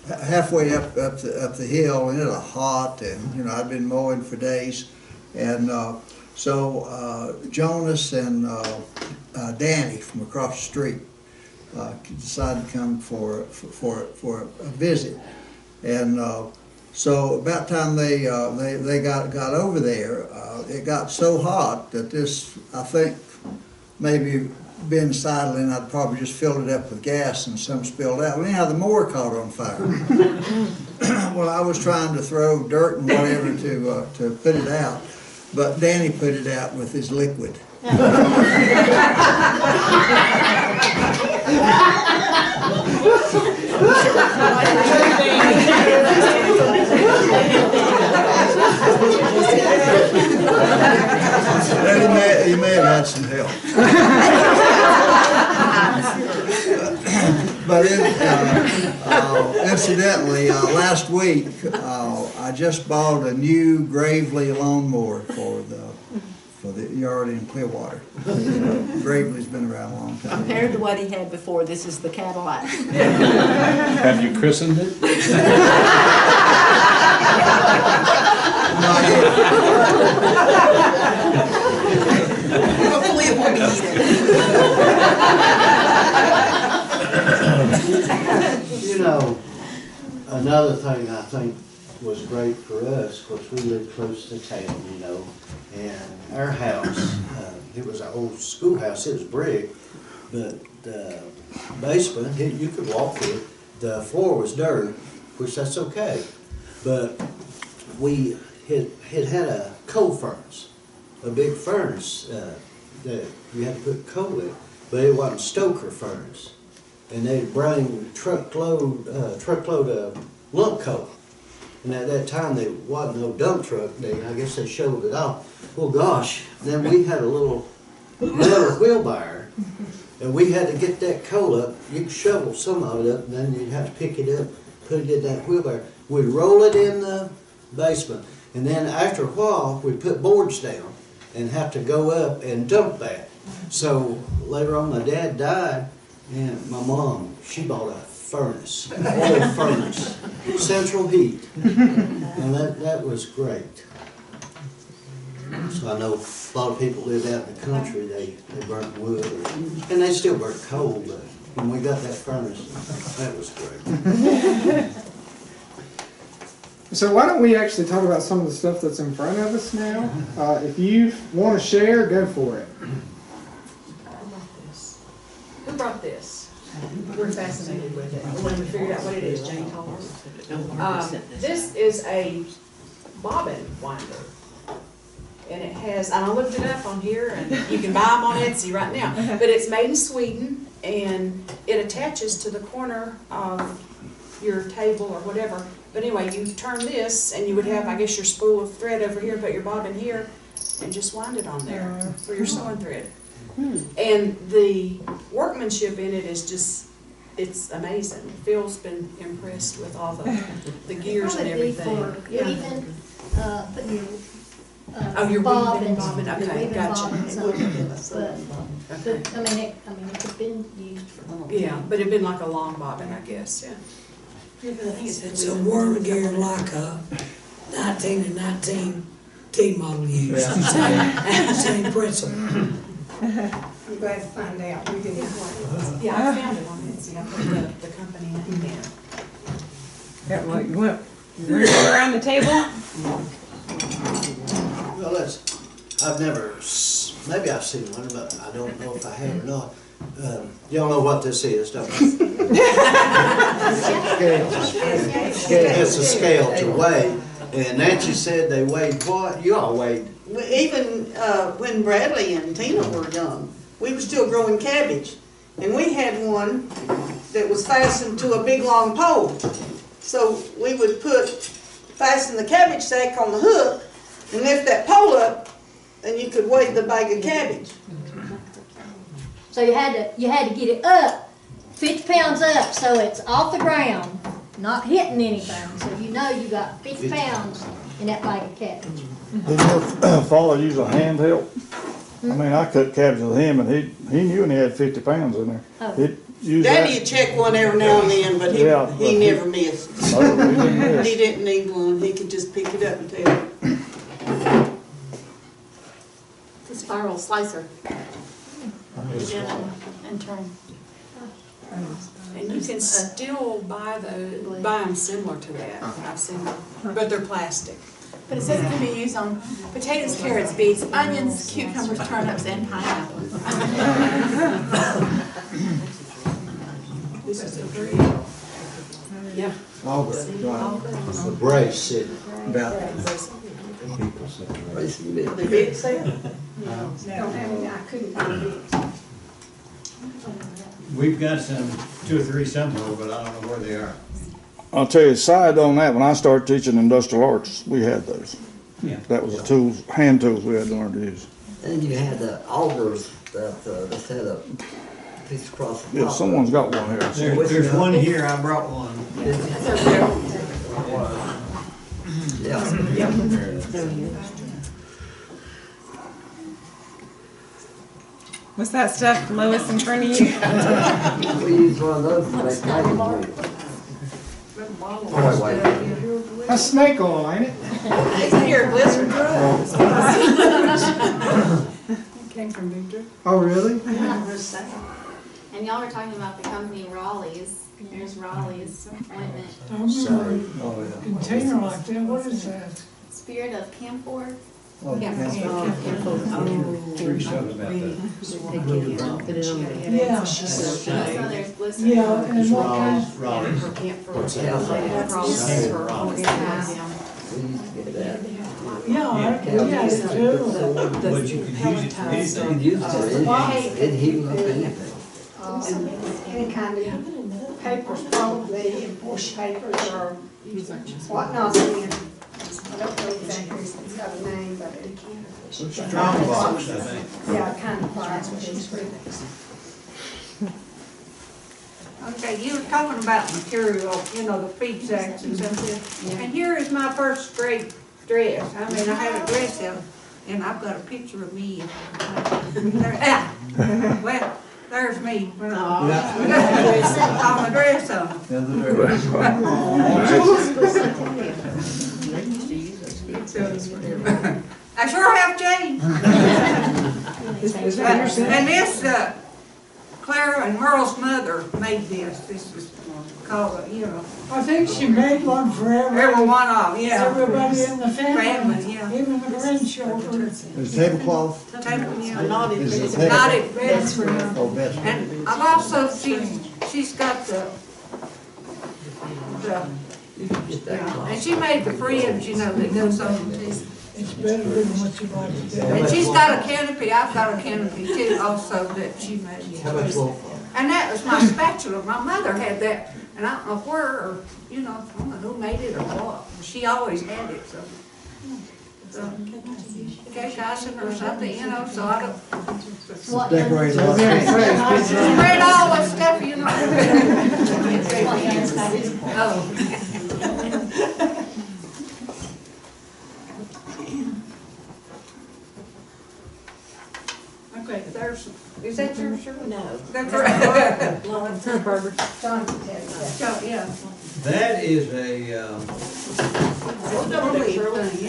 halfway up the hill, and it was hot, and I'd been mowing for days, and so Jonas and Danny from across the street decided to come for a visit, and so about the time they got over there, it got so hot that this, I think, maybe been sidling, I'd probably just filled it up with gas and some spilled out. Well, anyhow, the mower caught on fire. Well, I was trying to throw dirt and whatever to put it out, but Danny put it out with his liquid. He may have had some help. But incidentally, last week I just bought a new Gravely lawnmower for the yard in Clearwater. Gravely's been around a long time. Compared to what he had before, this is the Cadillac. Have you christened it? Not yet. Hopefully it won't be either. Another thing I think was great for us was we lived close to town, and our house, it was an old schoolhouse, it was brick, but the basement, you could walk through it, the floor was dirt, which that's okay, but we had a coal furnace, a big furnace that you had to put coal in, but it wasn't stoker furnace. And they'd bring truckload of lump coal. And at that time, there wasn't no dump truck. I guess they shoveled it off. Well, gosh, then we had a little metal wheelbarrow, and we had to get that coal up. You could shovel some of it up, and then you'd have to pick it up, put it in that wheelbarrow. We'd roll it in the basement, and then after a while, we'd put boards down and have to go up and dump that. So later on, my dad died, and my mom, she bought a furnace, oil furnace, central heat, and that was great. So I know a lot of people lived out in the country, they burnt wood, and they still burnt coal, but when we got that furnace, that was great. So why don't we actually talk about some of the stuff that's in front of us now? If you want to share, go for it. Who brought this? We're fascinated with it. When we figured out what it is, Jane told us. This is a bobbin winder. And it has, and I looked it up on here, and you can buy them on Etsy right now. But it's made in Sweden, and it attaches to the corner of your table or whatever. But anyway, you turn this, and you would have, I guess, your spool of thread over here, put your bobbin here, and just wind it on there for your sewing thread. And the workmanship in it is just it's amazing. Phil's been impressed with all the gears and Probably everything. for Yeah. weaving, putting your, Oh, your bobbins, weaving, your okay, weaving gotcha. bobbins on it, but, Okay. I mean, it's been used for. Yeah, but it'd been like a long bobbin, I guess, yeah. Yeah, but I think It's a worm gear like a 19 and 19 T model use. Same principle. I'm glad to find out. We didn't. Yeah, I found it on Etsy. I put the company name down. Yeah, well, you want to go around the table? Well, I've never, maybe I've seen one, but I don't know if I have or not. Y'all know what this is, don't you? It's a scale to weigh, and Nancy said they weighed what? You all weighed. Even when Bradley and Tina were young, we were still growing cabbage. And we had one that was fastened to a big long pole. So we would fasten the cabbage sack on the hook and lift that pole up, and you could weigh the bag of cabbage. So you had to get it up, 50 pounds up, so it's off the ground, not hitting anything. So you know you got 50 pounds in that bag of cabbage. Did your father use a hand help? I mean, I cut cabbage with him, and he knew he had 50 pounds in there. Oh. He'd use Daddy that. would check one every now and then, but he never missed. No, he didn't miss. He didn't need one. He could just pick it up and tell. The spiral slicer. And turn. And you can still buy them similar to that. I've seen them, but they're plastic. But it says it can be used on potatoes, carrots, beets, onions, cucumbers, turnips, and pineapples. This is a very, yeah. Auger, right. The brace said About The big sale? Don't have any, I couldn't find it. We've got two or three somewhere, but I don't know where they are. I'll tell you, side on that, when I started teaching industrial arts, we had those. Yeah. That was the tools, hand tools we had to learn to use. And you had the augers that, just had a piece across the top. Yeah, someone's got one here. There's one here, I brought one. Yeah. What's that stuff, Lois, in front of you? We used one of those to make packaging. Oh, wait. That's snake oil, ain't it? It's here, Blizzard. Came from Victor. Oh, really? And y'all were talking about the company Raleigh's. There's Raleigh's ointment. I remember a container like that. What is that? Spirit of camphor. Oh, Yeah. Three something about that. Yeah. So there's blister. Yeah, and what kind? Raleigh's. Her camphor. What's that? Her We used to get that. Yeah, I got it too. But you could use it for anything. You could use it for anything. It'd heat up anything. Any kind of papers, probably, and bush papers or whatnot. I don't know exactly, it's got a name, but It's a strong box, I think. yeah, kind of plastic. Okay, you were talking about material, you know, the feed sacks and stuff. And here is my first great dress. I mean, I had a dress in, and I've got a picture of me. Well, there's me. When on the dress on. I sure have changed. And this, Clara and Merle's mother made this. This is called, you know. I think she made one for Every one of them, yeah. everybody in the Family, yeah. even the grandchildren. Is tablecloth? Yeah. Is it Knotted beds for them. Oh, that's. And I've also, she's got and she made the fridge, you know, that goes on. It's better than what you like to do. And she's got a canopy, I've got a canopy too also that she made. And that was my spatula, my mother had that, and I don't know where, or, you know, I don't know who made it or what. She always had it, so. cake icing or something, you know, so I don't. Decorate a lot of things. Spread all the stuff, you know. Oh. Okay, is that your shirt? No. That's right. Yeah. That is a,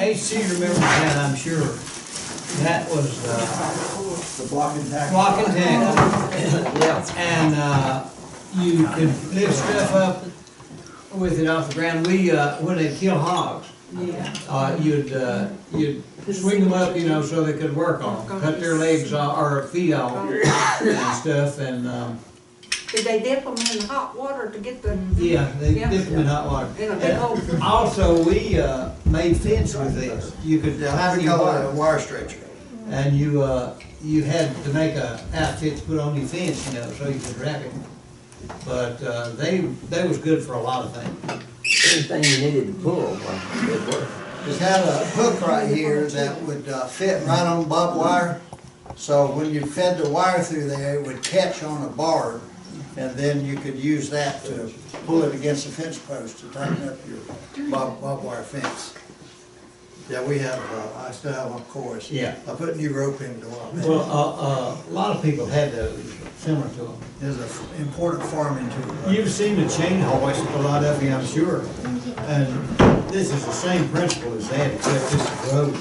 HC remembers that, I'm sure. That was, The block and tackle. block and tackle. Yeah. And, you could lift stuff up with it off the ground. We, when they kill hogs, you'd swing them up, you know, so they could work on them, cut their legs off, or feet off and stuff, and, Did they dip them in hot water to get the? yeah, they dip them in hot water. In a big old. Also, we, made fence with this. You could have We your call it wire, a wire stretcher. and you had to make a outfit to put on your fence, you know, so you could wrap it. But, they was good for a lot of things. Anything you needed to pull, it worked. Just had a hook right here that would fit right on barbed wire. So when you fed the wire through there, it would catch on a bar, and then you could use that to pull it against the fence post to tighten up your barbed wire fence. Yeah, we have, I still have one course. Yeah. I put new rope into one. Well, a lot of people had those, similar to them. It's an important farming tool. You've seen the chain hoist, a lot of you, I'm sure. And this is the same principle as that, except this is road.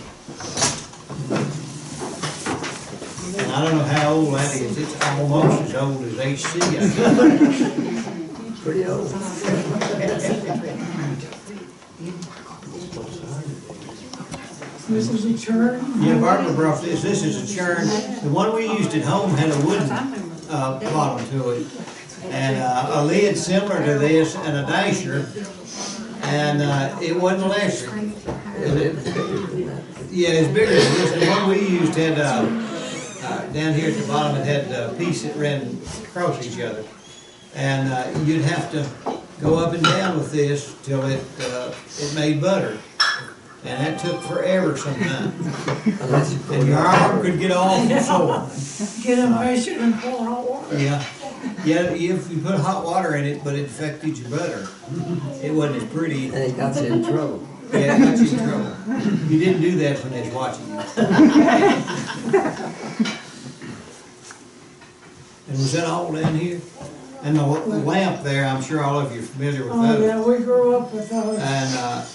And I don't know how old that is, it's almost as old as HC, I think. Pretty old. This is a churn. Yeah, Barbara brought this is a churn. The one we used at home had a wooden, bottom to it. And, a lid similar to this and a dasher. And, it wasn't electric. Yeah, it's bigger than this. The one we used had, down here at the bottom, it had a piece that ran across each other. And, you'd have to go up and down with this till it made butter. And that took forever sometimes. And your arm could get all sore. Get a measure and pour hot water. Yeah. Yeah, if you put hot water in it, but it affected your butter. It wasn't as pretty. And it got you in trouble. Yeah, it got you in trouble. You didn't do that when they was watching you. And was that all down here? And the lamp there, I'm sure all of you are familiar with Oh, those. yeah, we grew up with those. And,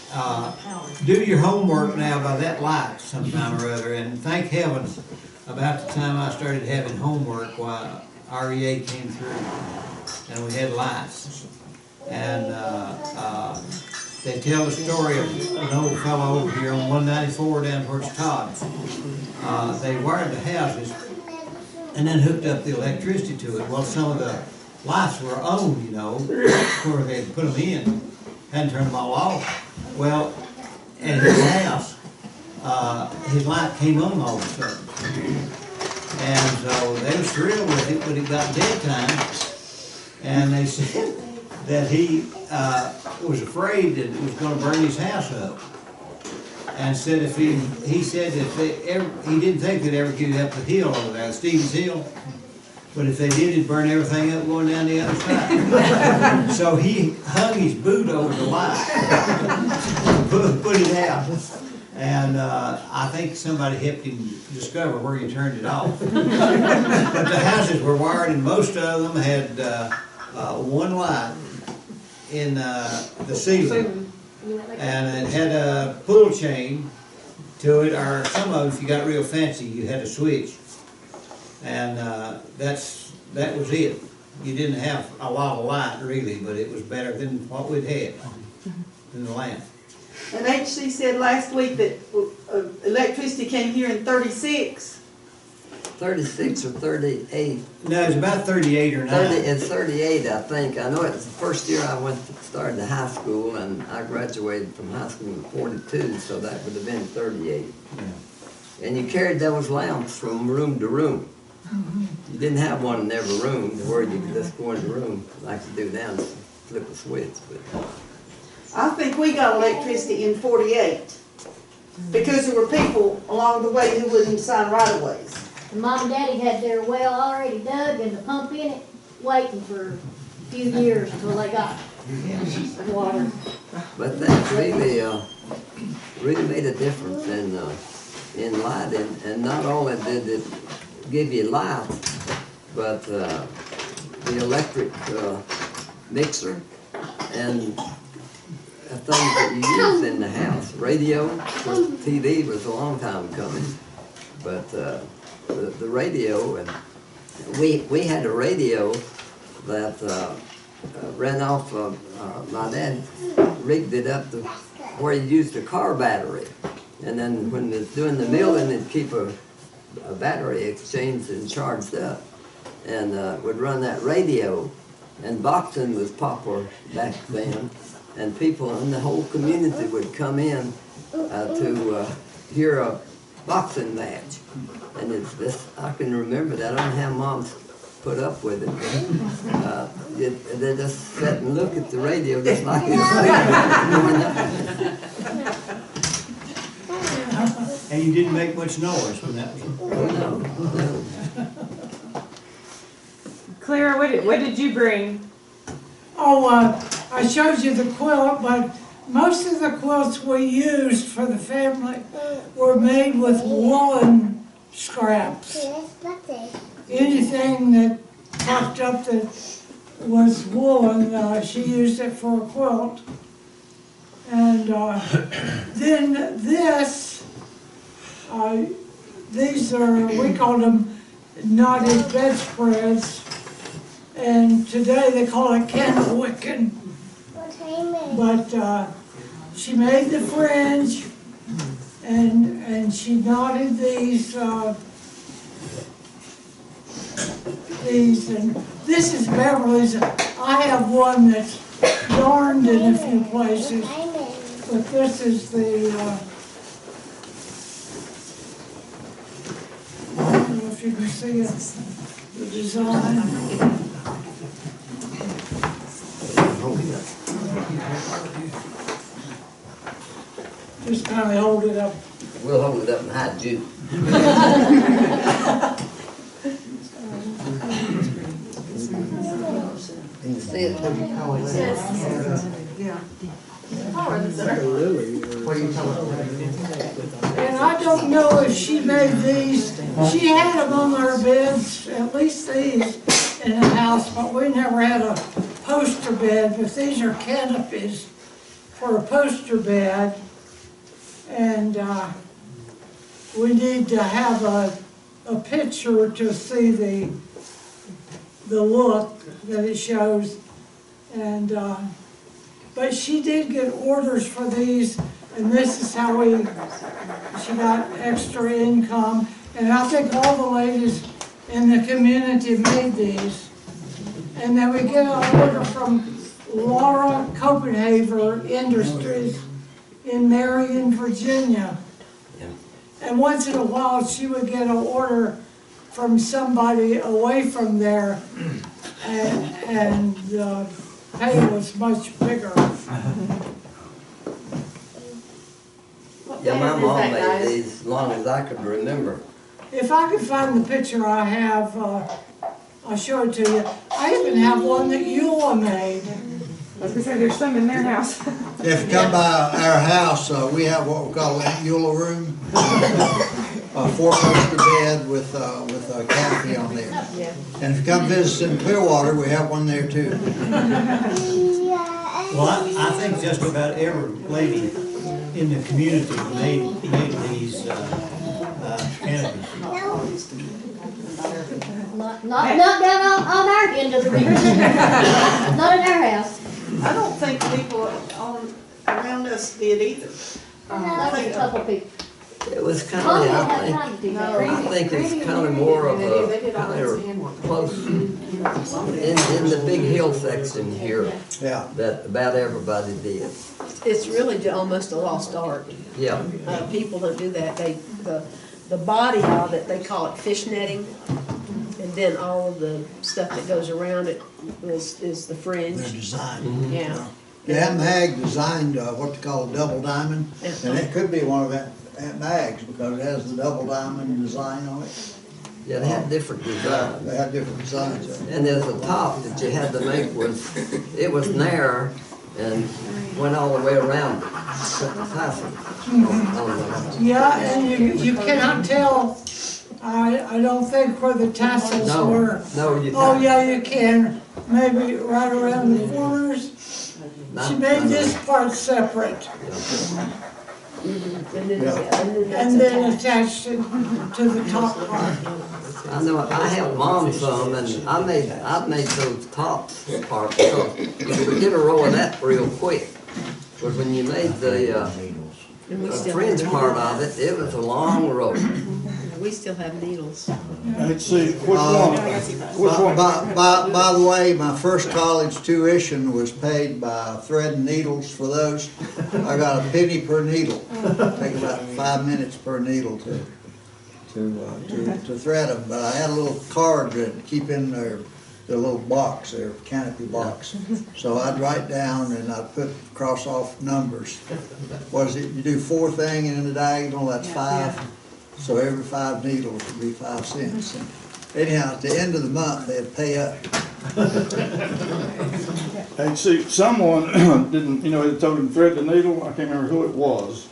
do your homework now by that light sometime or other, and thank heavens, about the time I started having homework, why REA came through, and we had lights. And, they tell the story of an old fellow over here on 194 down towards Todd. They wired the houses and then hooked up the electricity to it. Well, some of the lights were on, you know, where they had put them in, hadn't turned them all off. Well, at his house, his light came on all of a sudden. And so they was thrilled with it, but it got dead time. And they said that he was afraid that it was gonna burn his house up. And said he said if they ever, he didn't think they'd ever get up the hill over there, Stevens Hill. But if they did, it'd burn everything up going down the other side. So he hung his boot over the light, put it out. And I think somebody helped him discover where he turned it off. But the houses were wired, and most of them had one light in the ceiling. And it had a pull chain to it, or some of them, if you got real fancy, you had a switch. And that was it. You didn't have a lot of light really, but it was better than what we'd had, than the lamp. And HC said last week that electricity came here in 36. 36 or 38. No, it was about 38 or 9. It's 38, I think. I know it was the first year I started to high school, and I graduated from high school in 42, so that would have been 38. Yeah. And you carried those lamps from room to room. You didn't have one in every room where you could just go in the room like you do now and flip a switch. But I think we got electricity in 48. because there were people along the way who wouldn't sign right-of-ways. And Mom and Daddy had their well already dug and the pump in it, waiting for a few years until they got water. But that really, really made a difference in lighting, and not only did it give you light, but the electric mixer and things that you use in the house. Radio, TV was a long time coming, but the radio, and we had a radio that ran off of, my dad rigged it up to where he used a car battery. And then when it was doing the milling, it'd keep a battery exchanged and charged up. And would run that radio. And boxing was popular back then. And people in the whole community would come in to hear a boxing match. And it's this, I can remember that. I don't know how Mom put up with it. They just sat and look at the radio just like it's And you didn't make much noise when that was. Clara, what did you bring? Oh, I showed you the quilt, but most of the quilts we used for the family were made with woolen scraps. Anything that popped up that was woolen, she used it for a quilt. And then these are, we call them knotted bedspreads, and today they call it candle wicking. But she made the fringe, and she knotted these, and this is Beverly's. I have one that's yarned in a few places, but this is the, I don't know if you can see it, the design. Just kind of hold it up. We'll hold it up and hide you. Can you see it? Yeah. And I don't know if she made these, she had them on our beds, at least these, in the house, but we never had a poster bed, but these are canopies for a poster bed. And we need to have a picture to see the look that it shows. And but she did get orders for these, and this is how she got extra income. And I think all the ladies in the community made these. And then we get an order from Laura Copenhaver Industries in Marion, Virginia. And once in a while, she would get an order from somebody away from there, and the pay was much bigger. Yeah, my mom made these as long as I could remember. If I could find the picture I have, I'll show it to you. I even have one that Eula made. I was gonna say, there's some in their house. If you come by our house, we have what we call an Eula room. A four-poster bed with a canopy on there. And if you come visit in Clearwater, we have one there too. Well, I think just about every lady in the community made these canopies. Not down on our end of the river. Not in our house. I don't think people around us did either. That was a couple people. It was kind Mom of, didn't have time to do that. I think it's kind of more of a, kind of close, in the big hill section here, Yeah. that about everybody did. It's really almost a lost art. Yeah. People don't do that. The body of it, they call it fish netting. And then all of the stuff that goes around it is the fringe. They're designed. Yeah. Yeah, Mag designed what they call a double diamond, and it could be one of at Mags because it has the double diamond design on it. Yeah, they had different designs. They had different designs of it. And there's a top that you had to make it was narrow and went all the way around it. Put the tassel on the- Yeah, and you cannot tell, I don't think where the tassels No, were. no, you Oh, can't. yeah, you can, maybe right around the corners. She made this part separate and then attached it to the top part. I know, I helped Mom some, and I made those tops part, because you could get a roll of that real quick. But when you made the fringe part of it, it was a long roll. We still have needles. Let's see, which one? By the way, my first college tuition was paid by threading needles for those. I got a penny per needle. Take about 5 minutes per needle to thread them. But I had a little card to keep in there, the little box, their canopy box. So I'd write down and I'd cross off numbers. What is it? You do 4 things in the diagonal, that's 5. So every 5 needles would be 5 cents. And anyhow, at the end of the month, they'd pay up. Hey, see, someone didn't, they told him thread the needle, I can't remember who it was.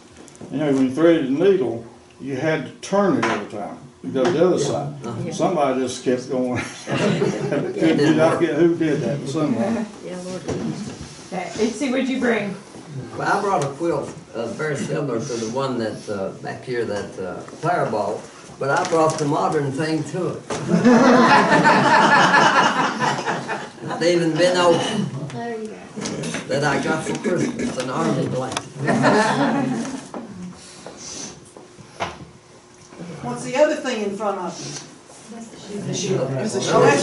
When you threaded the needle, you had to turn it every time. You go to the other side. Somebody just kept going. Did I get who did that? Someone. Yeah, Lord. Okay, HC, what'd you bring? Well, I brought a quilt very similar to the one that back here that Claire bought, but I brought the modern thing to it. Not even been open. There you go. That I got for Christmas, an army blanket. What's the other thing in front of you? The shoe. Oh, that's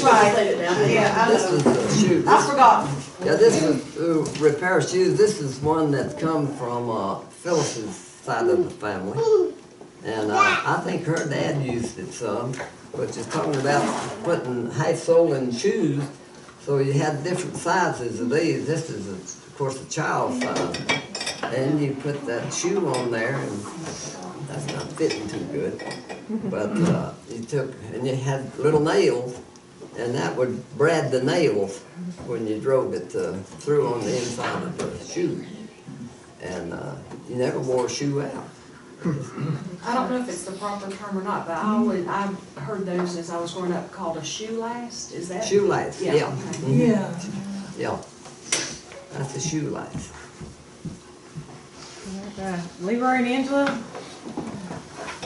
right. Yeah, I This know. is the shoe. I forgot. Yeah, this is repair shoes. This is one that's come from Phyllis's side of the family, and I think her dad used it some. But you're talking about putting high sole in shoes, so you had different sizes of these. This is, of course, a child size, and you put that shoe on there, and that's not fitting too good. But you took and you had little nails. And that would brad the nails when you drove it through on the inside of the shoe. And you never wore a shoe out. I don't know if it's the proper term or not, but I've heard those as I was growing up called a shoe last. Is that? Shoe lace, yeah. Okay. Mhm. Yeah. Yeah. That's a shoe lace. Leroy and Angela?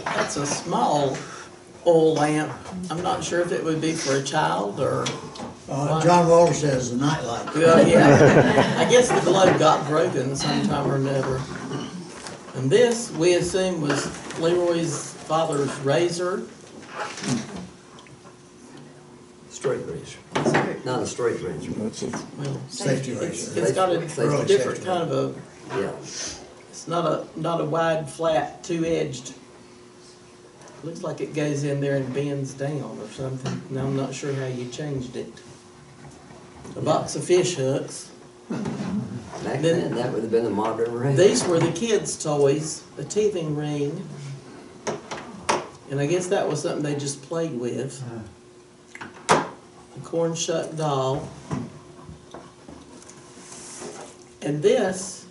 That's a small oil lamp. I'm not sure if it would be for a child or. John Walter says the nightlight. Well, yeah. I guess the globe got broken sometime or another. And this, we assume, was Leroy's father's razor. Straight razor. Not a straight razor. Well, Safety razor. It's got a Early different safety kind of a. Yeah. It's not a wide, flat, two-edged. Looks like it goes in there and bends down or something. Now I'm not sure how you changed it. A box of fish hooks. Back then, that would have been a modern razor. These were the kids' toys. A teething ring. And I guess that was something they just played with. A corn shuck doll. And this,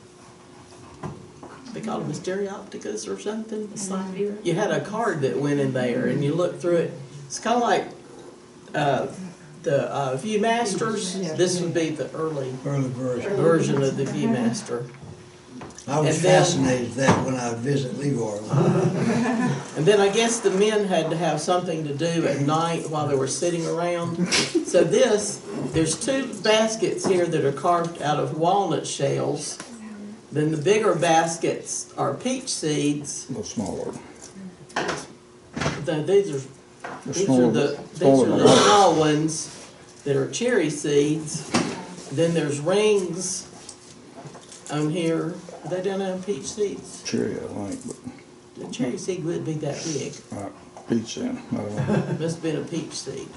they called them Stereopticus or something. You had a card that went in there and you looked through it. It's kind of like the Viewmasters. This would be the early version of the Viewmaster. I was fascinated with that when I would visit Leroy. And then I guess the men had to have something to do at night while they were sitting around. So there's 2 baskets here that are carved out of walnut shells. Then the bigger baskets are peach seeds. A little smaller. These are the small ones that are cherry seeds. Then there's rings on here. Are they done on peach seeds? Cherry, I think, but. The cherry seed wouldn't be that big. Peach then. I don't know. Must have been a peach seed.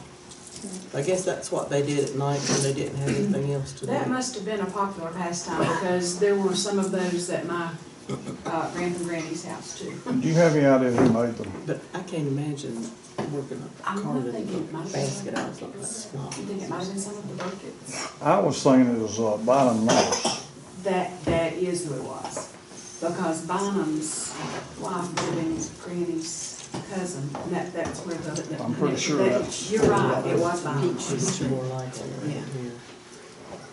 I guess that's what they did at night when they didn't have anything else to do. That must have been a popular pastime because there were some of those that my Grandpa and Granny's house too. Do you have any idea who made them? But I can't imagine working a I'm card not in thinking it might a have been basket out like that small. You think it might have been some of the buckets? I was thinking it was Bynum Nurse. That is who it was. Because Bonham's wife would have been Granny's cousin, and that's where the. I'm pretty sure that's- You're right, it was Bonham's. It's more like it. Yeah.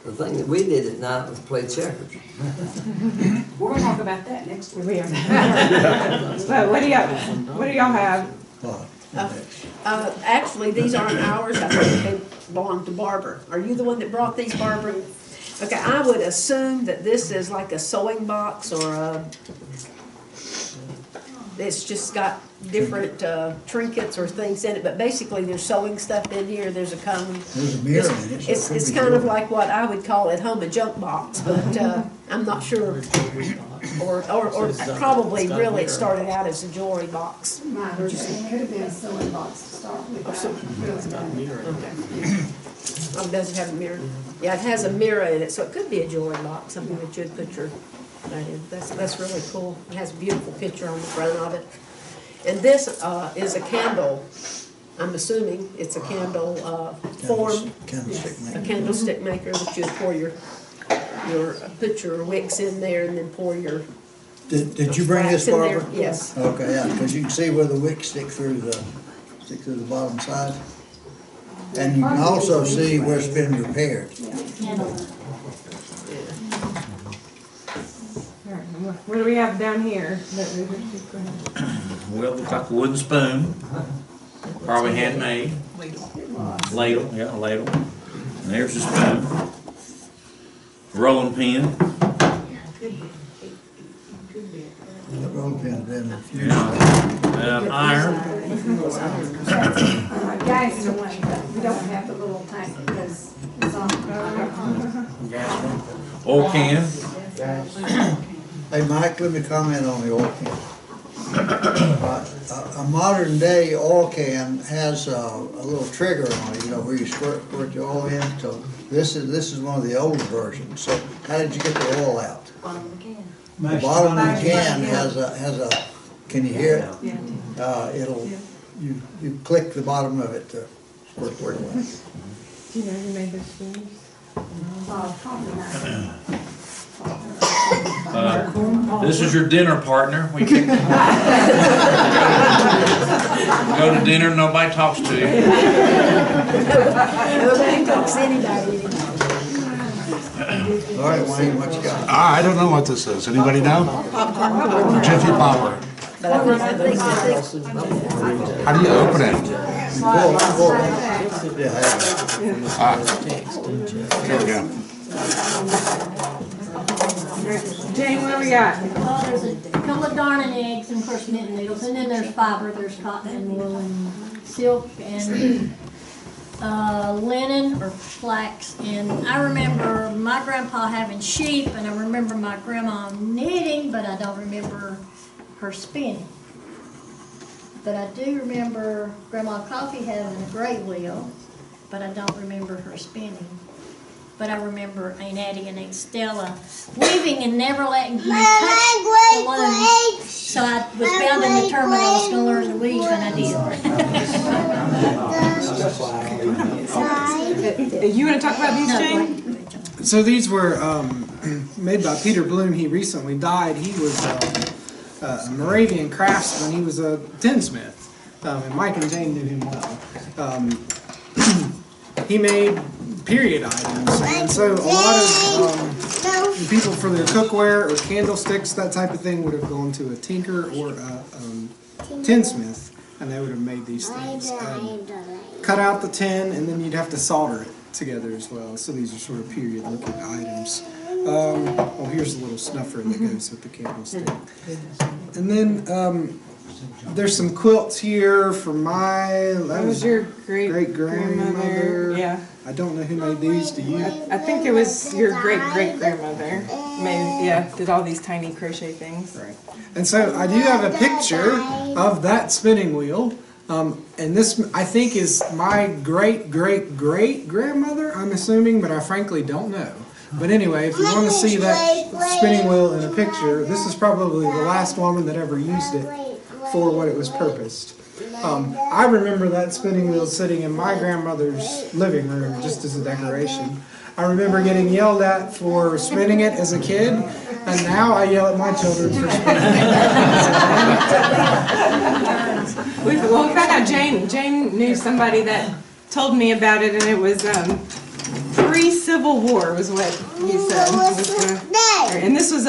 The thing that we did at night was play checkers. We're gonna talk about that next week. We are. So what do y'all have? Actually, these aren't ours, I think they belong to Barbara. Are you the one that brought these, Barbara? Okay, I would assume that this is like a sewing box or a, it's just got different trinkets or things in it, but basically there's sewing stuff in here, there's a comb. There's a mirror in it. so it could It's be kind of jewelry. like what I would call at home a junk box, but I'm not sure. Or probably really it started out as a jewelry box. It could have been a sewing box to start with. Oh, does it have a mirror? Yeah, it has a mirror in it, so it could be a jewelry box, something that you'd put your, that in. That's really cool. It has a beautiful picture on the front of it. And this is a candle. I'm assuming it's a candle form, Candlestick a maker. candlestick maker that you pour put your wicks in there and then pour your. Did you bring this, wax in there. Barbara? Yes. Okay, yeah, because you can see where the wicks stick through the bottom side. And you can also see where it's been repaired. What do we have down here? Well, looks like a wooden spoon, probably handmade. Ladle, yeah, a ladle. And there's the spoon. Rolling pin. That roll pin, then. Iron. Gas in one, but we don't have the little tank because it's on. Oil can. Hey, Mike, let me comment on the oil can. A modern day oil can has a little trigger on it, where you squirt your oil in. So this is one of the older versions. So how did you get the oil out? Bottom of the can. The bottom of the can has a, can you hear it? You click the bottom of it to squirt where you want. Do you know who made this spoons? This is your dinner partner. We can go to dinner, nobody talks to you. Nobody talks to anybody. All right, Wayne, what you got? I don't know what this is. Anybody know? Jiffy Popper. But I think How do you open it? Pull. Here we go. Jane, what do we got? Well, there's a couple of darning eggs and of course knitting needles, and then there's fiber, there's cotton and wool and silk and linen or flax. And I remember my grandpa having sheep, and I remember my grandma knitting, but I don't remember her spinning. But I do remember Grandma Coffee having a great wheel, but I don't remember her spinning. But I remember Aunt Addie and Aunt Stella weaving and never letting me touch the loom. So I was bound and determined I was going to learn to weave, and I did. You want to talk about these, Jane? So these were made by Peter Bloom. He recently died. He was a Moravian craftsman. He was a tinsmith, and Mike and Jane knew him well. He made period items, and so a lot of people for their cookware or candlesticks, that type of thing, would have gone to a tinker or a tinsmith, and they would have made these things. Cut out the tin, and then you'd have to solder it together as well. So these are sort of period-looking items. Oh, here's a little snuffer that goes with the candlestick. And then there's some quilts here for That was your great grandmother. Yeah. I don't know who made these. Do you? I think it was your great grandmother. Made, yeah, did all these tiny crochet things. Right. And so I do have a picture of that spinning wheel. And this, I think, is my great grandmother, I'm assuming, but I frankly don't know. But anyway, if you want to see that spinning wheel in a picture, this is probably the last woman that ever used it for what it was purposed. I remember that spinning wheel sitting in my grandmother's living room just as a decoration. I remember getting yelled at for spinning it as a kid, and now I yell at my children for spinning it. We found out Jane knew somebody that told me about it, and it was pre-Civil War was what he said. And this was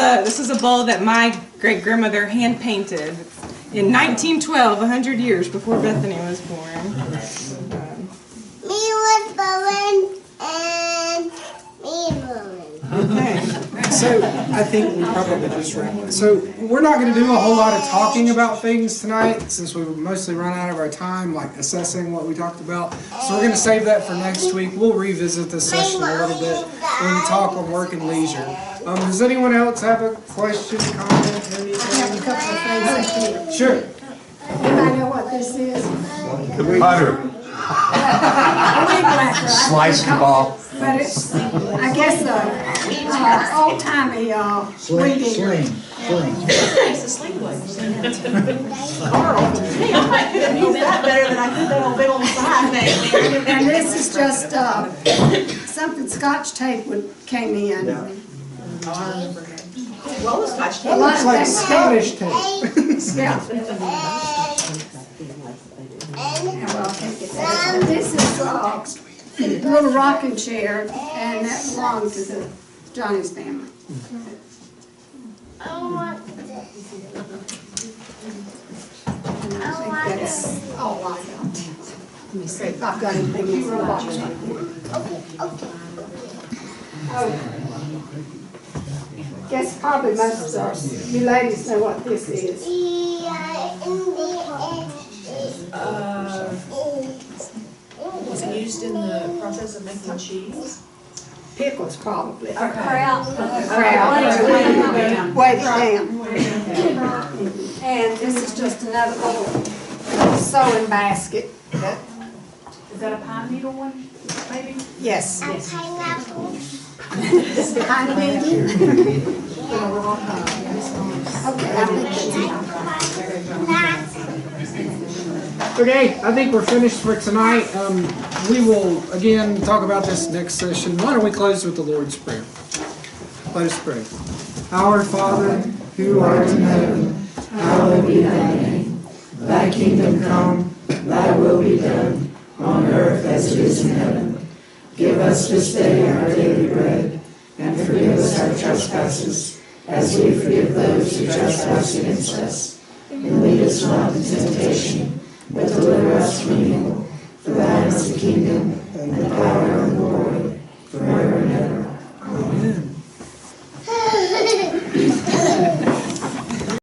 a bowl that my great grandmother hand painted in 1912, 100 years before Bethany was born. Me was born and me born. Okay, so I think we probably just wrap. So we're not going to do a whole lot of talking about things tonight, since we've mostly run out of our time, like assessing what we talked about. So we're going to save that for next week. We'll revisit this session a little bit when we talk on work and leisure. Does anyone else have a question, comment, anything? I have a couple of things. Sure. Anybody know what this is? Butter. Slice kebab. But it's, I guess, old-timey, Sling. weed eater. It's a sling blade. Carl, hey, I couldn't use that better than I could that old big old side. And this is just, something Scotch tape came in. Well, the Scotch tape. A lot It's of like things Scottish tape. Yeah. This is a little rocking chair, and that belonged to the Johnny's family. I want this. And I think that's all I got. Let me see if I've got anything in the box. Guess probably most of you ladies know what this is. Was it used in the process of making cheese? Pickles, probably. Okay. Kraut. Kraut. Wait it down. And this is just another little sewing basket. Is that a pine needle one, maybe? Yes. Yes. Kind of needle. Okay, I think that's it. Okay, I think we're finished for tonight. We will again talk about this next session. Why don't we close with the Lord's Prayer? Let us pray. Our Father, who art in heaven, hallowed be thy name. Thy kingdom come, thy will be done, on earth as it is in heaven. Give us this day our daily bread, and forgive us our trespasses, as we forgive those who trespass against us. And lead us not into temptation, but deliver us from evil. For thine is the kingdom, and the power,